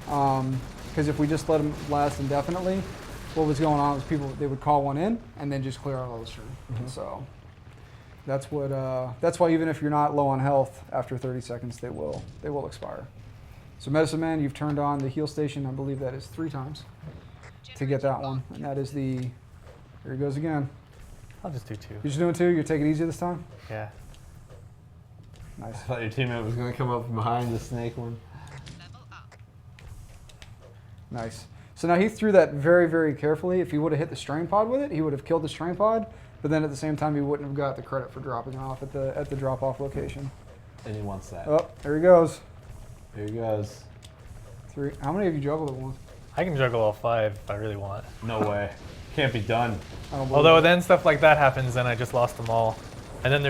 because if we just let them last indefinitely, what was going on was they would call one in and then just clear out all the stream. So that's why even if you're not low on health, after 30 seconds they will expire. So Medicine Man, you've turned on the heal station. I believe that is 3 times to get that one, and that is here he goes again. I'll just do 2. You're just doing 2. You're taking it easy this time. Yeah. Nice. I thought your teammate was going to come up from behind the snake one. Nice. So now he threw that very, very carefully. If he would have hit the strain pod with it, he would have killed the strain pod. But then at the same time, he wouldn't have got the credit for dropping it off at the drop-off location. And he wants that. Oh, there he goes. Here he goes. 3. How many have you juggled at once? I can juggle all 5 if I really want. No way. Can't be done. I don't believe Although it. then stuff like that happens, then I just lost them all. And then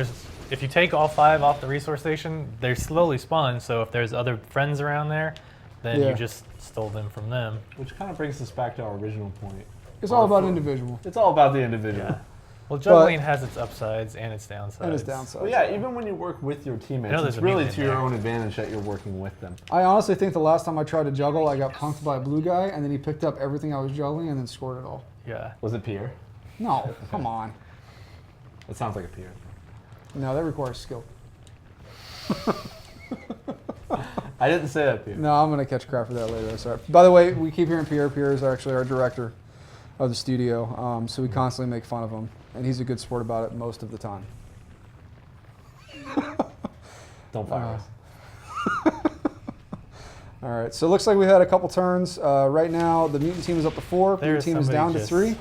if you take all 5 off the resource station, they slowly spawn. So if there's other friends around there, then Yeah. you just stole them from them. Which kind of brings us back to our original point. It's all about individual. It's all about the individual. Yeah. Well, juggling has its upsides and its downsides. And its downsides. Well, yeah, even when you work with your teammates, there's it's a really meme in to your there. own advantage that you're working with them. I honestly think the last time I tried to juggle, I got punked by a blue guy, and then he picked up everything I was juggling and then scored it all. Yeah. Was it Pierre? No, come on. It sounds like a Pierre. No, that requires skill. I didn't say that, Pierre. No, I'm going to catch crap for that later. Sorry. By the way, we keep hearing Pierre. Pierre is actually our director of the studio, so we constantly make fun of him, and he's a good sport about it most of the time. Don't fire us. All right, so it looks like we had a couple turns. Right now, the mutant team is up to 4. Blue There's team is somebody down to just 3.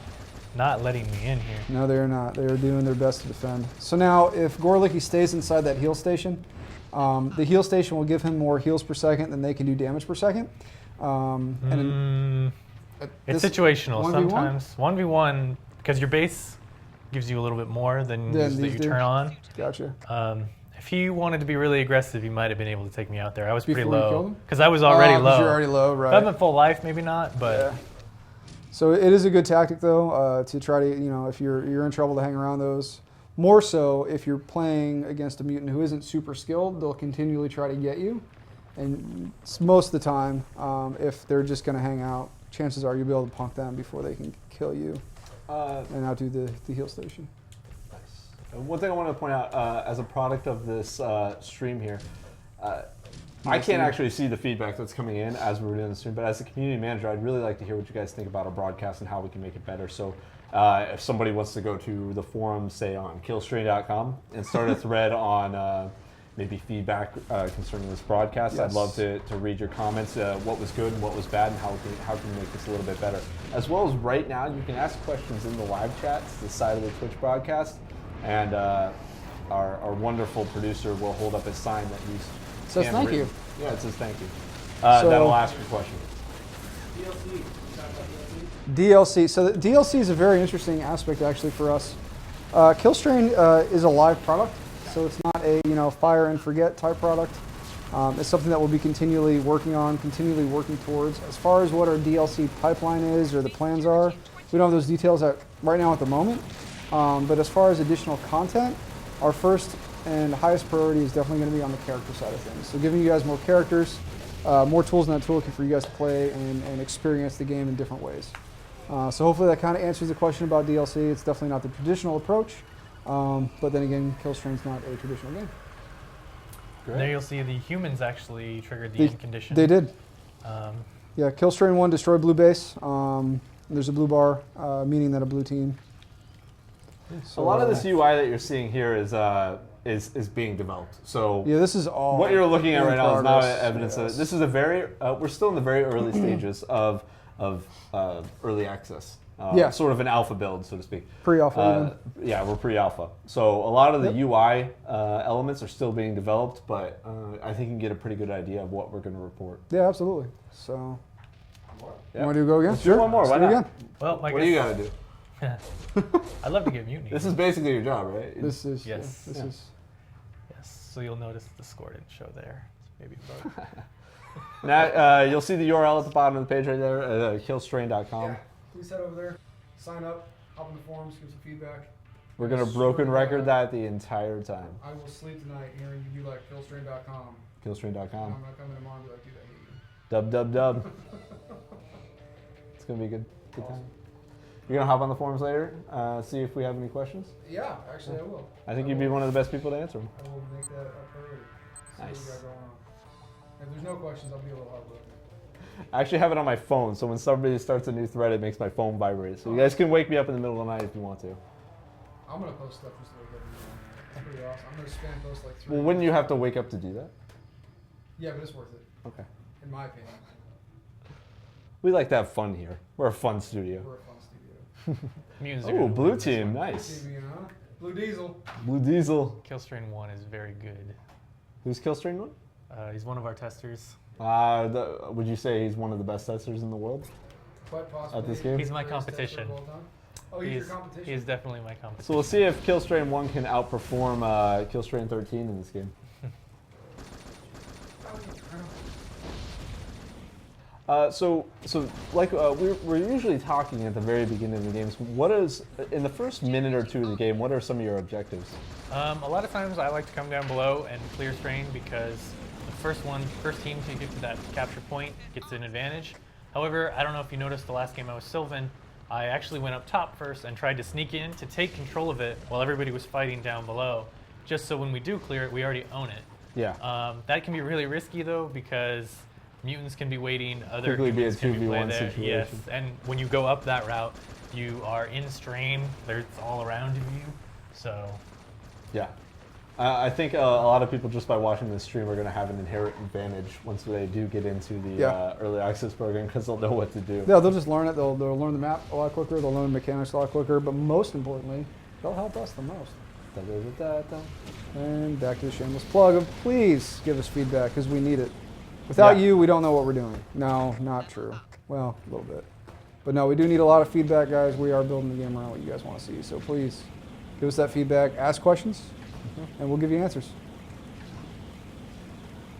Not letting me in here. No, they are not. They are doing their best to defend. So now, if Gorlicky stays inside that heal station, the heal station will give him more heals per second than they can do damage per second. It's situational. 1v1? Sometimes 1v1, because your base gives you a little bit more than Then just that these you do. turn on. Gotcha. If he wanted to be really aggressive, he might have been able to take me out there. I was pretty Before you killed low him? because I was already Oh, 'cause low. you're already low, If right? I'm at full life, maybe not, but Yeah. So it is a good tactic, though, to try to, if you're in trouble, to hang around those. More so if you're playing against a mutant who isn't super skilled, they'll continually try to get you. And most of the time, if they're just going to hang out, chances are you'll be able to punk them before they can kill you and outdo the heal station. Nice. One thing I want to point out, as a product of this stream here, I can't actually see the feedback that's coming in as we're doing the stream, but as a community manager, I'd really like to hear what you guys think about our broadcast and how we can make it better. So if somebody wants to go to the forum, say on killstream.com, and start a thread on maybe feedback concerning this broadcast, Yes. I'd love to read your comments, what was good and what was bad, and how can we make this a little bit better. As well as right now, you can ask questions in the live chat, it's the side of the Twitch broadcast, and our wonderful producer will hold up a sign that he's Says thank you. Yeah, it says thank you. So- That'll ask your question. DLC. So the DLC is a very interesting aspect actually for us. Killstrain is a live product, so it's not a fire and forget type product. It's something that we'll be continually working on, continually working towards. As far as what our DLC pipeline is or the plans are, we don't have those details right now at the moment. But as far as additional content, our first and highest priority is definitely going to be on the character side of things. So giving you guys more characters, more tools in that toolkit for you guys to play and experience the game in different ways. So hopefully that kind of answers the question about DLC. It's definitely not the traditional approach, but then again, Killstrain's not a traditional game. there you'll see the humans actually triggered the end condition. They did. Um, Yeah, Killstrain 1 destroy blue base. There's a blue bar, meaning that a blue team. So a lot of this UI that you're seeing here is being developed. So Yeah, this is all. what you're looking at in right now is not progress. evidence of Yes. it. This is a very we're still in the very early stages of early access. Yeah. Sort of an alpha build, so to speak. Pre-alpha Yeah, we're pre-alpha. So a lot of the Yep. UI elements are still being developed, but I think you can get a pretty good idea of what we're going to report. Yeah, absolutely. So, Yeah. you want to go again? Let's do one more, Let's why do it not? again. well, I What do you got guess to do? I'd love to get mutiny. This is basically your job, right? This is. Yes. Yeah, this Yeah. is. Yes, so you'll notice the score didn't show there. Maybe vote. Now, you'll see the URL at the bottom of the page right there, killstrain.com. Please head over there, sign up, hop in the forums, give some feedback. We're going to broken record that the entire time. I will sleep tonight hearing you be like killstrain.com. Killstrain.com. I'm gonna come in tomorrow and be like, dude, I hate you. Dub, dub, dub. It's going to be a good time. You're going to hop on the forums later, see if we have any questions? Yeah, actually I will. I think you'd be one of the best people to answer them. I will make that a priority. See Nice. what we got going on. If there's no questions, I'll be a little heartbroken. I actually have it on my phone, so when somebody starts a new thread, it makes my phone vibrate. So you guys can wake me up in the middle of the night if you want to. I'm gonna post stuff just to wake up in the morning. It's pretty awesome. I'm gonna spam post like 3. Well, wouldn't you have to wake up to do that? Yeah, but it's worth it, Okay. in my opinion. We like to have fun here. We're a fun studio. We're a fun studio. Mutants are Oh, gonna blue win this team, one. nice. Blue Diesel. Blue Diesel. Killstrain 1 is very good. Who's Killstrain one? He's one of our testers. Would you say he's one of the best testers in the world? Quite possibly. At this game? He's my competition. Oh, he's your competition? He is definitely my competition. So we'll see if Killstrain 1 can outperform Killstrain 13 in this game. We're usually talking at the very beginning of the games. What is, in the first minute or two of the game, what are some of your objectives? A lot of times I like to come down below and clear strain because the first team to get to that capture point gets an advantage. However, I don't know if you noticed the last game I was Sylvan, I actually went up top first and tried to sneak in to take control of it while everybody was fighting down below, just so when we do clear it, we already own it. Yeah. That can be really risky though because mutants can be waiting, other Quickly be a humans can be 2v1 play there. situation. Yes, and when you go up that route, you are in strain. There's all around of you, so. Yeah. I think a lot of people just by watching this stream are going to have an inherent advantage once they do get into the early access program because they'll know what to do. Yeah, they'll just learn it. They'll learn the map a lot quicker. They'll learn the mechanics a lot quicker. But most importantly, they'll help us the most. And back to the shameless plug of please give us feedback because we need it. Without you, we don't know what we're doing. No, not true. Well, a little bit. But no, we do need a lot of feedback, guys. We are building the game around what you guys want to see. So please give us that feedback. Ask questions, and we'll give you answers.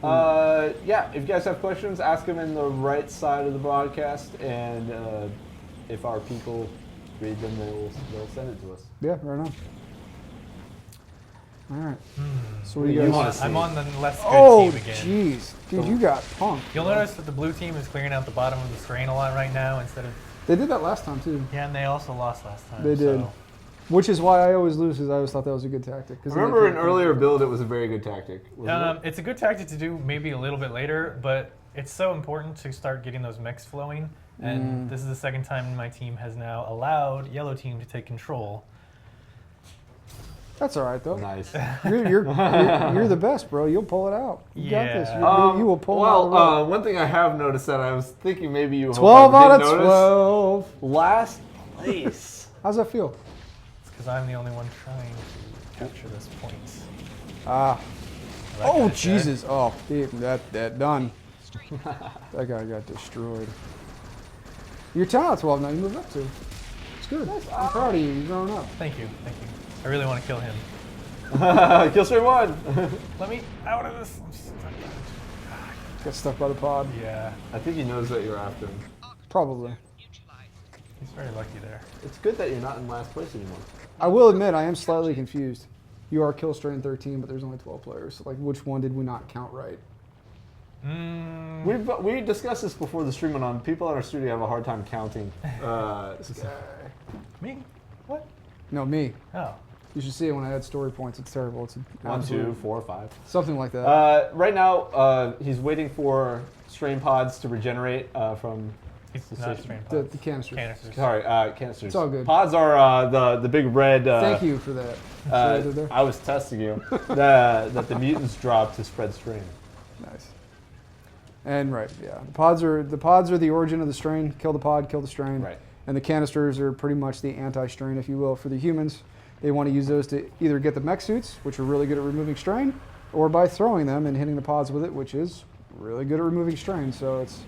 If you guys have questions, ask them in the right side of the broadcast, and if our people read them, they'll send it to us. Yeah, right on. All right. So what What do do you you guys? wanna see? I'm on the less good Oh, team again. jeez, dude, you got punked. You'll notice that the blue team is clearing out the bottom of the strain a lot right now instead of. They did that last time too. Yeah, and they also lost last time. They did. So. Which is why I always lose, because I always thought that was a good tactic. I remember an earlier build, it was a very good tactic. wasn't it? It's a good tactic to do maybe a little bit later, but it's so important to start getting those mechs flowing. And this is the second time my team has now allowed yellow team to take control. That's all right though. Nice. You're the best, bro. You'll pull it out. You got this. Yeah. You will pull it out. One thing I have noticed that I was thinking maybe you 12 hope I out of didn't notice. 12. Last place. How's that feel? It's because I'm the only one trying to capture this point. Ah. That Oh, guy's dead. Jesus. Oh, that done. That guy got destroyed. You're 10 out of 12 now. You moved up to. It's good. I'm proud of you. You're growing up. Thank you. I really want to kill him. Killstream 1. Let me out of this. Got stuck by the pod. Yeah, I think he knows that you're after him. Probably. he's very lucky there. It's good that you're not in last place anymore. I will admit, I am slightly confused. You are Killstrain 13, but there's only 12 players. So, like, which one did we not count right? We discussed this before the stream went on. People in our studio have a hard time counting. Me? What? No, me. Oh. You should see it when I add story points. It's terrible. It's 1, 2, 4, 5. something like that. Right now, he's waiting for strain pods to regenerate from. He's The not station. strain the pods. canisters. Canisters. Sorry, canisters. It's all good. Pods are the big red. Thank you for that. See what I did there? I was testing you. that the mutants drop to spread strain. Nice. And right, yeah. The pods are the origin of the strain. Kill the pod, kill the strain. Right. And the canisters are pretty much the anti-strain, if you will, for the humans. They want to use those to either get the mech suits, which are really good at removing strain, or by throwing them and hitting the pods with it, which is really good at removing strain. So it's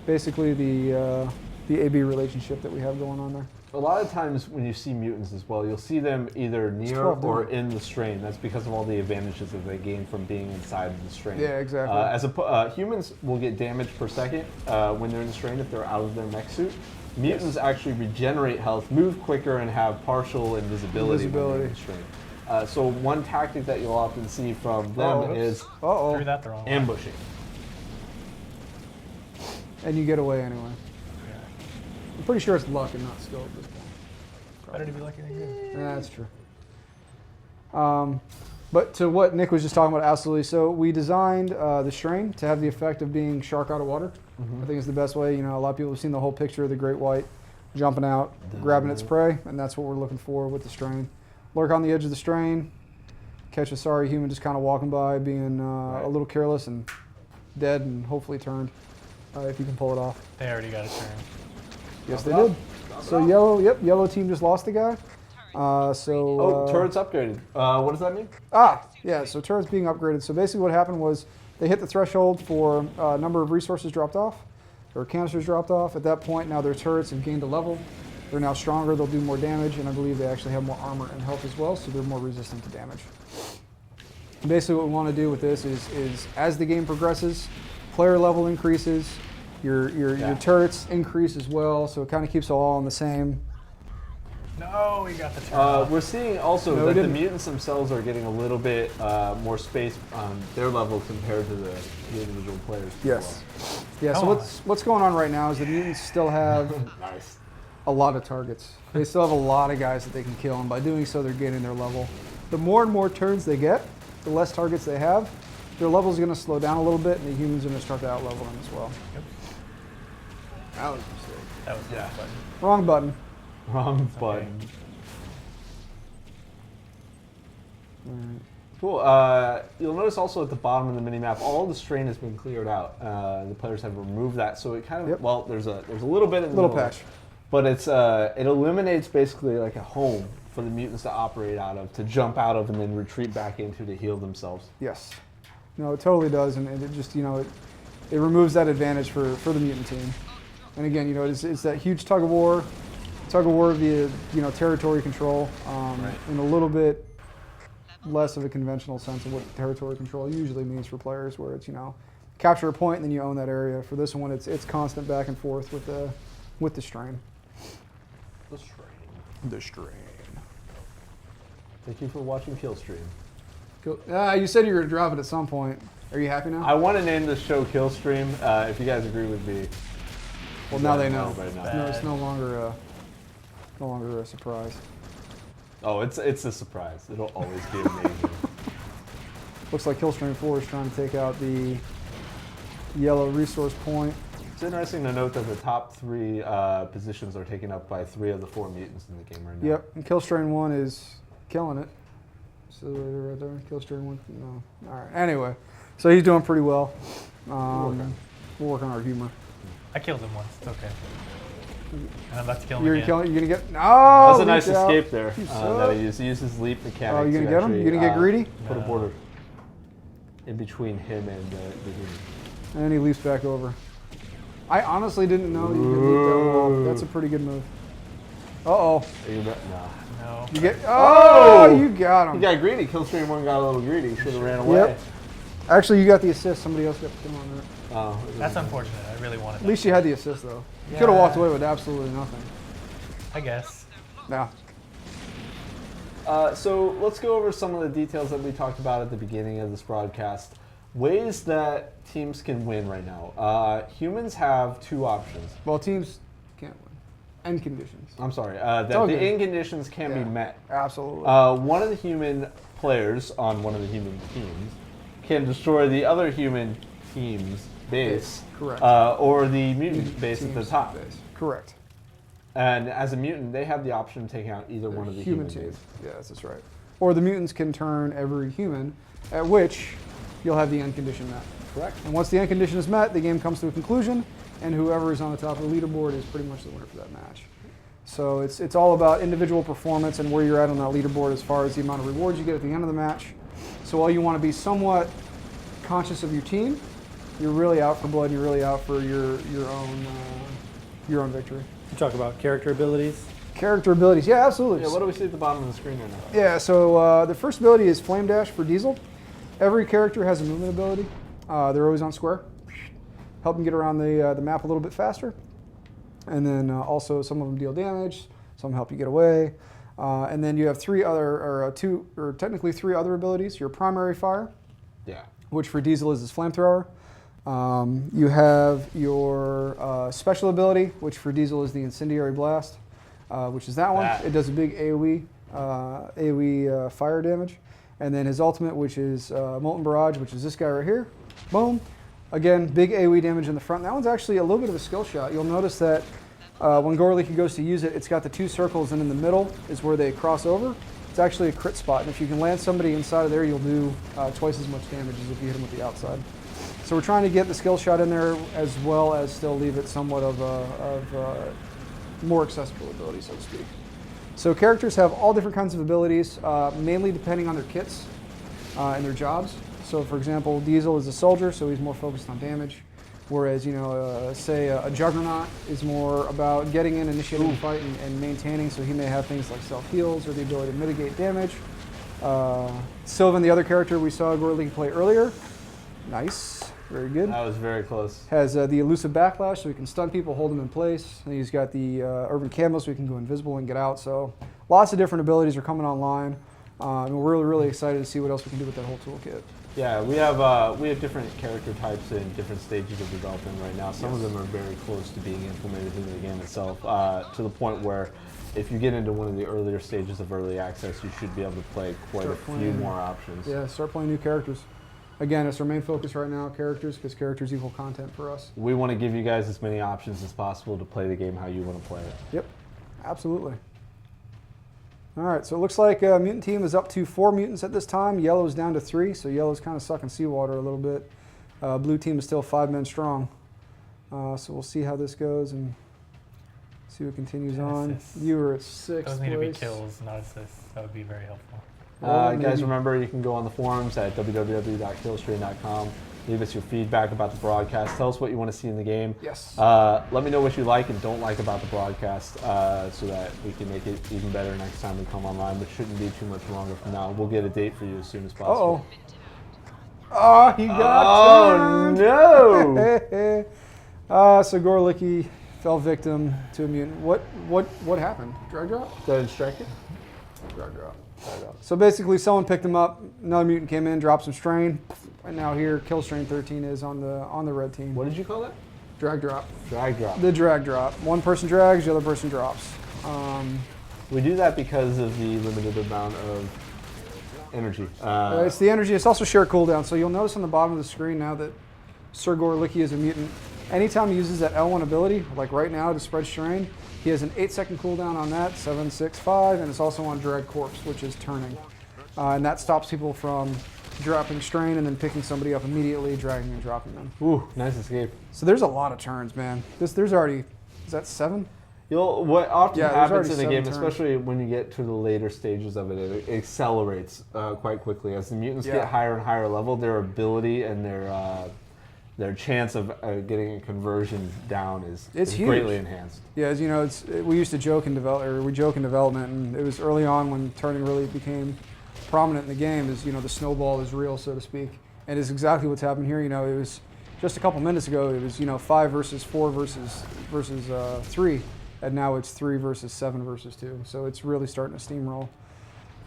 basically the AB relationship that we have going on there. A lot of times when you see mutants as well, you'll see them either near 12, or don't it? in the strain. That's because of all the advantages that they gain from being inside of the strain. Yeah, exactly. Humans will get damage per second when they're in the strain if they're out of their mech suit. Mutants actually regenerate health, move quicker, and have partial invisibility when they're in the strain. So one tactic that you'll often see from them is Threw that the wrong way. ambushing. And you get away anyway. Yeah. I'm pretty sure it's luck and not skill at this point. Better to be lucky than good. Yeah, that's true. But to what Nick was just talking about, absolutely. So we designed the strain to have the effect of being shark out of water. I think it's the best way. You know, a lot of people have seen the whole picture of the great white jumping out, grabbing its prey, and that's what we're looking for with the strain. Lurk on the edge of the strain, catch a sorry human just kind of walking by, being a little careless and dead and hopefully turned. if you can pull it off. They already got a turn. Yes, they did. So yellow team just lost the guy. Turret's upgraded. What does that mean? So turret's being upgraded. So basically what happened was they hit the threshold for a number of resources dropped off, or canisters dropped off. At that point, now their turrets have gained a level. They're now stronger, they'll do more damage, and I believe they actually have more armor and health as well, so they're more resistant to damage. And basically what we want to do with this is as the game progresses, player level increases, your turrets increase as well, so it kind of keeps it all on the same. No, we got the turn. We're seeing also No, that we the didn't. mutants themselves are getting a little bit more space on their level compared to the individual players. as Yes. Yeah, Come so on. what's going on right now is the mutants still have well. Nice. a lot of targets. They still have a lot of guys that they can kill, and by doing so, they're gaining their level. The more and more turns they get, the less targets they have. Their level's going to slow down a little bit, and the humans are going to start to outlevel them as well. Yep. That was a mistake. That was the Yeah. button. Wrong button. Wrong Okay. button. Cool. You'll notice also at the bottom of the minimap, all the strain has been cleared out. The players have removed that, so it kind of Yep. there's a little bit in the Little middle, patch. but it's it eliminates basically like a home for the mutants to operate out of, to jump out of, and then retreat back into to heal themselves. Yes. No, it totally does, and it just, it removes that advantage for the mutant team. And again, it's that huge tug of war via, territory control, in a little bit less of a conventional sense of what territory control usually means for players, where it's, capture a point and then you own that area. For this one, it's constant back and forth with the strain. The strain. The strain. Thank you for watching Killstream. Cool. You said you were going to drop it at some point. Are you happy now? I want to name the show Killstream. If you guys agree with me. Well, now they know. Right now. No, it's no longer a surprise. Oh, it's a surprise. It'll always be amazing. Looks like Killstream 4 is trying to take out the yellow resource point. It's interesting to note that the top 3 positions are taken up by 3 of the 4 mutants in the game right now. Yep, and Killstream 1 is killing it. So right there, Killstream 1. No. All right. Anyway, so he's doing pretty well. We'll work on our humor. I killed him once. It's okay. And I'm about to kill him You're again. killing. You're gonna get. No. That's a nice leaped out. escape there. You That he suck. uses leap mechanics. Oh, you gonna to get him? actually, You gonna get greedy? Put a No. border in between him and the human. And he leaps back over. I honestly didn't know that you could leap that wall. That's a pretty good move. Uh-oh. Nah. No. You get. Oh! Oh, you got He him. got greedy. Killstream 1 got a little greedy. Should have ran away. Yep. Actually, you got the assist. Somebody else got the kill on that. Oh, That's unfortunate. I really wanted At that. least you had the assist, though. You could have walked Yeah. away with absolutely nothing. I guess. Nah. So let's go over some of the details that we talked about at the beginning of this broadcast. Ways that teams can win right now. Humans have 2 options. Well, teams can't win. End conditions. I'm sorry. That all the good. end conditions can be Yeah. met. Absolutely. One of the human players on one of the human teams can destroy the other human team's base. Correct. Or the mutant base at the Team's top. base. Correct. And as a mutant, they have the option of taking out either one of the human team. bases. Yes, that's right. Or the mutants can turn every human, at which you'll have the end condition met. Correct. And once the end condition is met, the game comes to a conclusion, and whoever is on the top of the leaderboard is pretty much the winner for that match. So it's all about individual performance and where you're at on that leaderboard as far as the amount of rewards you get at the end of the match. So while you want to be somewhat conscious of your team, you're really out for blood. You're really out for your own victory. You talk about character abilities. Character abilities, yeah, absolutely. Yeah, what do we see at the bottom of the screen right now? Yeah, so the first ability is Flame Dash for Diesel. Every character has a movement ability. They're always on square. Help them get around the map a little bit faster. And then also some of them deal damage, some help you get away. And then you have three other abilities. Your primary fire, Yeah. which for Diesel is his flamethrower. You have your special ability, which for Diesel is the Incendiary Blast, which is that one. That. It does a big AoE fire damage. And then his ultimate, which is Molten Barrage, which is this guy right here. Boom. Again, big AoE damage in the front. That one's actually a little bit of a skill shot. You'll notice that when Gorliki goes to use it, it's got the 2 circles, and in the middle is where they cross over. It's actually a crit spot, and if you can land somebody inside of there, you'll do twice as much damage as if you hit them with the outside. So we're trying to get the skill shot in there as well as still leave it somewhat of more accessible ability, so to speak. So characters have all different kinds of abilities, mainly depending on their kits and their jobs. So for example, Diesel is a soldier, so he's more focused on damage. Whereas, say a Juggernaut is more about getting in, initiating the fight, and maintaining, so he may have things like self-heals or the ability to mitigate damage. Sylvan, the other character we saw Gorley play earlier, nice, very good. That was very close. Has the elusive backlash, so he can stun people, hold them in place. And he's got the urban camo, so he can go invisible and get out. So lots of different abilities are coming online. And we're really, really excited to see what else we can do with that whole toolkit. Yeah, we have different character types in different stages of development right now. Some of them are very close to being implemented into the game itself, to the point where if you get into one of the earlier stages of early access, you should be able to play quite a few more options. Yeah, start playing new characters. Again, it's our main focus right now, characters, because characters equal content for us. We want to give you guys as many options as possible to play the game how you want to play it. Yep, absolutely. All right, so it looks like Mutant Team is up to 4 mutants at this time. Yellow's down to 3, so Yellow's kind of sucking seawater a little bit. Blue Team is still 5 men strong. So we'll see how this goes and see what continues on. Assists. You were at 6th Those need to be place. kills, not assists. That would be very helpful. Guys, remember you can go on the forums at www.killstream.com. Leave us your feedback about the broadcast. Tell us what you want to see in the game. Yes. Let me know what you like and don't like about the broadcast so that we can make it even better next time we come online, which shouldn't be too much longer from now. We'll get a date for you as soon as possible. Oh, he got turned. No! So Gorlicki fell victim to a mutant. What happened? Drag drop? Did I strike it? Drag drop. So basically, someone picked him up. Another mutant came in, dropped some strain, and now here, Kill Strain 13 is on the red team. What did you call that? Drag drop. Drag drop. The drag drop. One person drags, the other person drops. We do that because of the limited amount of energy. It's the energy. It's also share cooldown. So you'll notice on the bottom of the screen now that Sir Gorlicki is a mutant. Anytime he uses that L1 ability, like right now to spread strain, he has an 8-second cooldown on that, 7, 6, 5, and it's also on Drag Corpse, which is turning. And that stops people from dropping strain and then picking somebody up immediately, dragging and dropping them. Ooh, nice escape. So there's a lot of turns, man. There's already, is that 7? What often Yeah, there's happens already in the 7 game, turns. especially when you get to the later stages of it, it accelerates quite quickly. As the mutants Yeah. get higher and higher level, their ability and their chance of getting a conversion down is huge. greatly enhanced. Yeah, as you know, we used to joke in development, and it was early on when turning really became prominent in the game. Is the snowball is real, so to speak, and it's exactly what's happened here. It was just a couple minutes ago. It was 5 versus 4 versus 3, and now it's 3 versus 7 versus 2. So it's really starting to steamroll.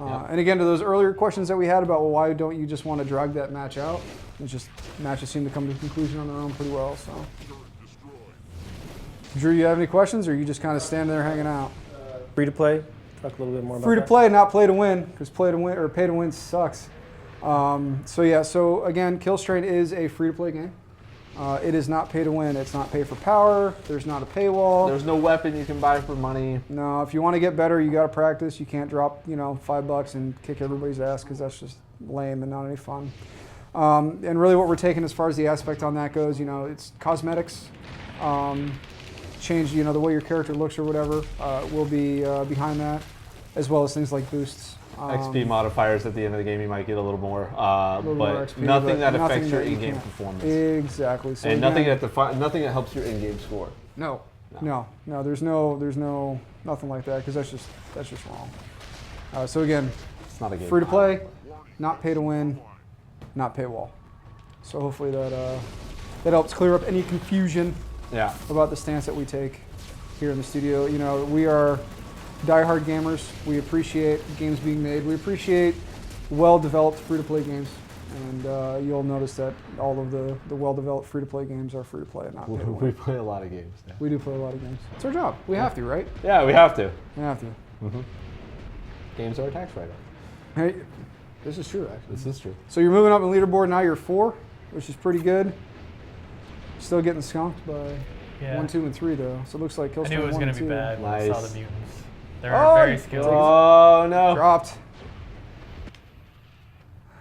And again, to those earlier questions that we had about, well, why don't you just want to drag that match out? It's just matches seem to come to a conclusion on their own pretty well. So, Drew, you have any questions, or are you just kind of standing there hanging out? Free to play. Talk a little bit more about Free to that. play, not play to win, because play to win or pay to win sucks. So again, Kill Strain is a free to play game. It is not pay to win. It's not pay for power. There's not a paywall. There's no weapon you can buy for money. No, if you want to get better, you got to practice. You can't drop, $5 and kick everybody's ass, because that's just lame and not any fun. And really, what we're taking as far as the aspect on that goes, it's cosmetics. Change, the way your character looks or whatever will be behind that, as well as things like boosts. XP modifiers at the end of the game, you might get a little more, little more but XP, nothing but that nothing affects your that you in-game can't. performance. Exactly. So And again, nothing that helps your in-game score. No. There's no nothing like that, because that's just wrong. So again, It's not a game. free to play, not pay to win, not paywall. So hopefully that helps clear up any confusion Yeah. about the stance that we take here in the studio. We are diehard gamers. We appreciate games being made. We appreciate well-developed free-to-play games. And you'll notice that all of the well-developed free-to-play games are free-to-play, not pay to We win. play a lot of games. Yeah. We do play a lot of games. It's our job. We have to, right? Yeah, we have to. We have to. Games are a tax write-off. Hey, this is true, actually. This is true. So you're moving up in leaderboard. Now you're 4, which is pretty good. Still getting skunked by Yeah. 1, 2, and 3, though. So it looks like I Killstream knew it was 1 going and to be 2 bad when I saw Nice. the mutants. They're Oh, very you- skilled. Oh no! dropped.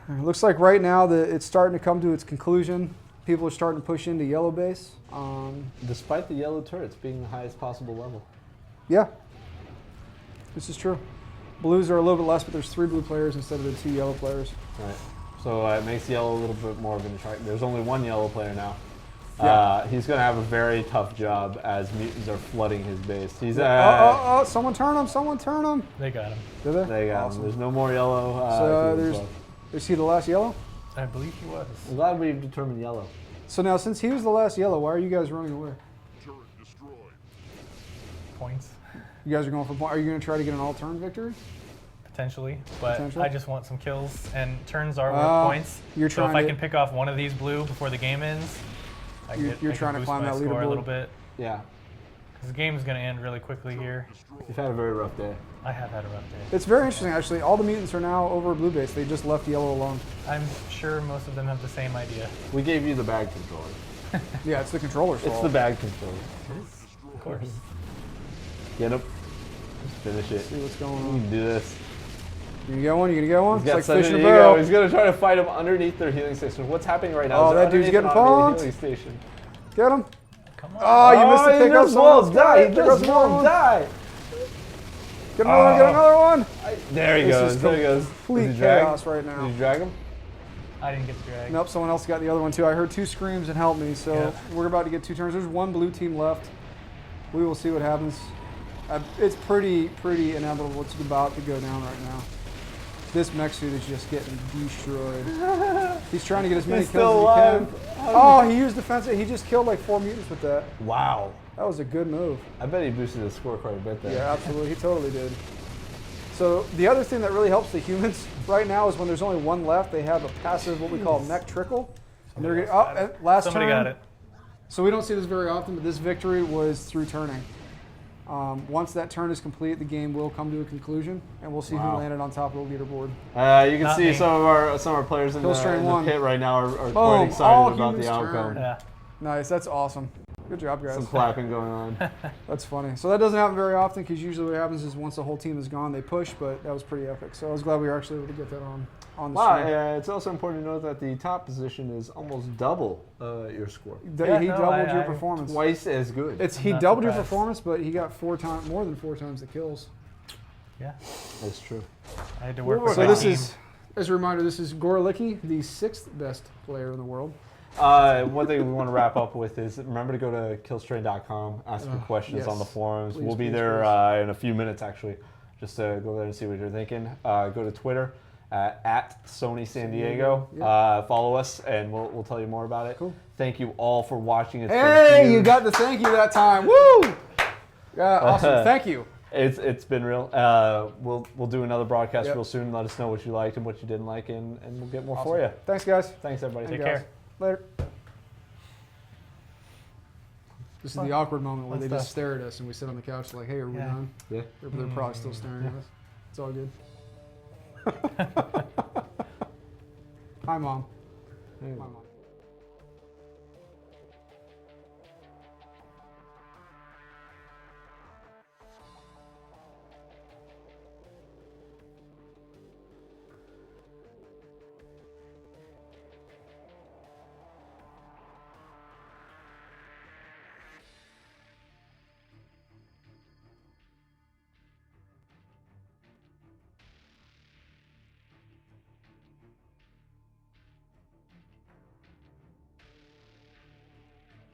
It looks like right now that it's starting to come to its conclusion. People are starting to push into yellow base. Despite the yellow turrets being the highest possible level. Yeah, this is true. Blues are a little bit less, but there's 3 blue players instead of the 2 yellow players. Right. So it makes yellow a little bit more of an attraction. There's only 1 yellow player now. Yeah. He's going to have a very tough job as mutants are flooding his base. He's Someone turn him! Someone turn him! They got him. Did they? They got him. There's no more yellow. So is he the last yellow? I believe he was. I'm glad we've determined yellow. So now, since he was the last yellow, why are you guys running away? Points, You guys are going for point. Are you going to try to get an all-turn victory? potentially. But Potentially? I just want some kills, and turns are worth points. You're So if trying I to- can pick off one of these blue before the game ends, You're trying to boost climb my that score a leaderboard. little bit. Yeah. Because the game is going to end really quickly here. You've had a very rough day. I have had a rough day. It's very interesting, actually. All the mutants are now over blue base. They just left yellow alone. I'm sure most of them have the same idea. We gave you the bag controller. Yeah, it's the controller's It's fault. the bag controller. Of course. Get him. Just finish it. See what's going You on. can do this. You gonna get one? You gonna get one? He's It's got like such fish an in a ego. barrel. He's going to try to fight him underneath their healing station. What's happening right now? Oh, is they're that dude's underneath getting an automated punked. healing station. Get him. Come on. Oh, you missed the he pickup. just Someone won't else got die. it. He There just goes another won't one. die. Get another one. Get another one. There he This goes. is There he goes. Complete Did you drag? chaos right Did now. you drag him? I didn't get the drag. Nope, someone else got the other one too. I heard 2 screams and helped me, so Yeah. we're about to get 2 turns. There's 1 blue team left. We will see what happens. It's pretty inevitable what's about to go down right now. This mech suit is just getting destroyed. He's trying to get as many He's kills still as he alive. can. Oh, he used defensive. He just killed like 4 mutants with that. Wow. That was a good move. I bet he boosted his score quite a bit there. Yeah, absolutely. He totally did. So the other thing that really helps the humans right now is when there's only 1 left, they have a passive, what we call mech trickle. And they're getting, last Somebody turn. got it. So we don't see this very often, but this victory was through turning. Once that turn is complete, the game will come to a conclusion, and we'll see who Wow. landed on top of the leaderboard. You can Not see me. some of our players in the Killstrain won. pit right now are quite All excited about humans the outcome. turn. Yeah. Nice, that's awesome. Good job, guys. Some clapping going on. That's funny. So that doesn't happen very often because usually what happens is once the whole team is gone, they push, but that was pretty epic. So I was glad we were actually able to get that on the Wow, stream. it's also important to note that the top position is almost double your score. Yeah, He no, doubled your I- performance. Twice as good. He not doubled your surprised. performance, but he got more than four times the kills. Yeah. That's true. I had to work Well, with So my this team. is, as a reminder, this is Gorlicki, the 6th best player in the world. One thing we want to wrap up with is remember to go to killstrain.com, ask your questions yes. on the forums. Please, we'll be please, there please. in a few minutes, actually, just to go there and see what you're thinking. Go to Twitter at Sony San Diego. Follow us, and we'll tell you more about it. Cool. Thank you all for watching. It's been Hey, you huge. got the thank you that time. Woo! Yeah, awesome. Thank you. It's been real. We'll do another broadcast Yep. real soon. Let us know what you liked and what you didn't like, and we'll get more Awesome. for you. Thanks, guys. Thanks, everybody. And Take gals. care. Later. This is the awkward moment where Fun they just stuff. stare at us and we sit on the couch like, hey, are we Yeah. done? Yeah. But they're probably still staring at us. It's all good. Hi, Mom. Hi, Mom.